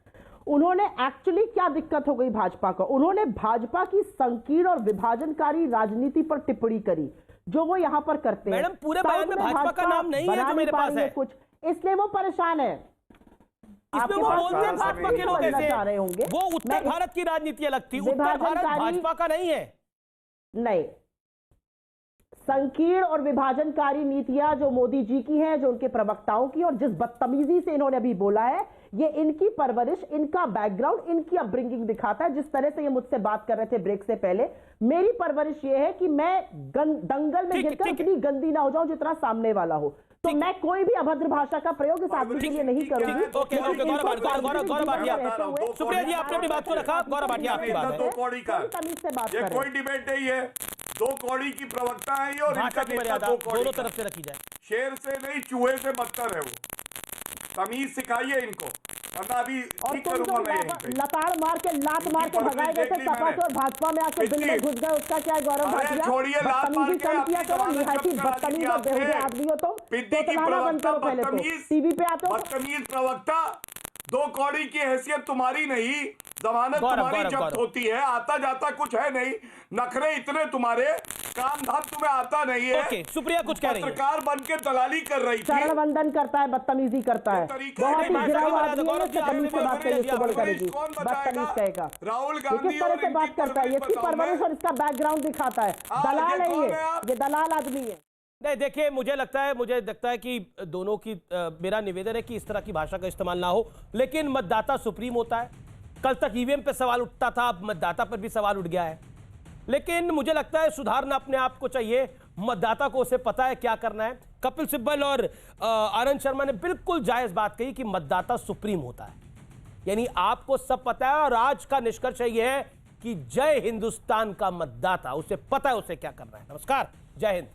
उन्होंने एक्चुअली क्या दिक्कत हो गई भाजपा को? उन्होंने भाजपा की संकीर्ण और विभाजनकारी राजनीति पर टिप्पणी करी, जो वो यहां पर करते हैं। मैडम, पूरे बयान में भाजपा का नाम नहीं है जो मेरे पास है कुछ, इसलिए वो परेशान है। इसमें वो बोलते हैं भाजपा के लोग ऐसे, वो उत्तर भारत की राजनीति अलग थी, उत्तर भारत भाजपा का नहीं है। नहीं, संकीर्ण और विभाजनकारी नीतियां जो मोदी जी की हैं, जो उनके प्रवक्ताओं की, और जिस बदतमीजी से इन्होंने अभी बोला है, ये इनकी परवरिश, इनका बैकग्राउंड, इनकी अपब्रिंगिंग दिखाता है। जिस तरह से ये मुझसे बात कर रहे थे ब्रेक से पहले, मेरी परवरिश ये है कि मैं दंगल में गिरकर इतनी गंदी ना हो जाऊं जितना सामने वाला हो। तो मैं कोई भी अभद्र भाषा का प्रयोग इस आदमी के लिए नहीं करूंगी। गौरव भाटिया, सुप्रिया जी आपने अपनी बात को रखा। गौरव भाटिया आपकी बात है। दो कौड़ी का ये कोई डिबेट नहीं है, दो कौड़ी की प्रवक्ता है ये, और इनका मर्यादा दोनों तरफ से रखी जाए। शेर से नहीं, चूहे से बदतर है वो। तमीज सिखाइए इनको। वरना अभी और ठीक तुम जो करूंगा मैं यहीं पे। लताड़ मार के लात मार के भगाए गए थे सपा से और भाजपा में आके दिल में घुस गए, उसका क्या गौरव भाटिया? छोड़िए लात मार बदतमीजी के कम किया करो, निहायती बदतमीज और बेहुदे आदमी हो तुम। पिद्दी की तोतलाना बंद प्रवक्ता करो पहले तो, बदतमीज, टीवी पे आते हो। बदतमीज प्रवक्ता, 2 कौड़ी की हैसियत तुम्हारी नहीं, जमानत तुम्हारी जब्त होती है, आता जाता कुछ है नहीं, नखरे इतने तुम्हारे, काम धाम तुम्हें आता नहीं है। ओके, सुप्रिया कुछ कह रही है। पत्रकार बन के दलाली कर रही थी, चरण वंदन करता है, बदतमीजी करता है, बहुत ही गिरा हुआ आदमी है, इससे तमीज से बात करिए, इसको बंद करेगी, बदतमीज कहेगा। राहुल ये गांधी किस तरह से बात करता है, ये इसकी परवरिश और इसका बैकग्राउंड दिखाता है। दलाल है ये दलाल आदमी है। नहीं, देखिए मुझे लगता है कि दोनों की मेरा निवेदन है कि इस तरह की भाषा का इस्तेमाल ना हो, लेकिन मतदाता सुप्रीम होता है। कल तक ईवीएम पे सवाल उठता था, अब मतदाता पर भी सवाल उठ गया है, लेकिन मुझे लगता है सुधारना अपने आप को चाहिए। मतदाता को उसे पता है क्या करना है। कपिल सिब्बल और आनंद शर्मा ने बिल्कुल जायज बात कही कि मतदाता सुप्रीम होता है, यानी आपको सब पता है। और आज का निष्कर्ष यह है कि जय हिंदुस्तान का मतदाता, उसे पता है उसे क्या करना है। नमस्कार, जय हिंद।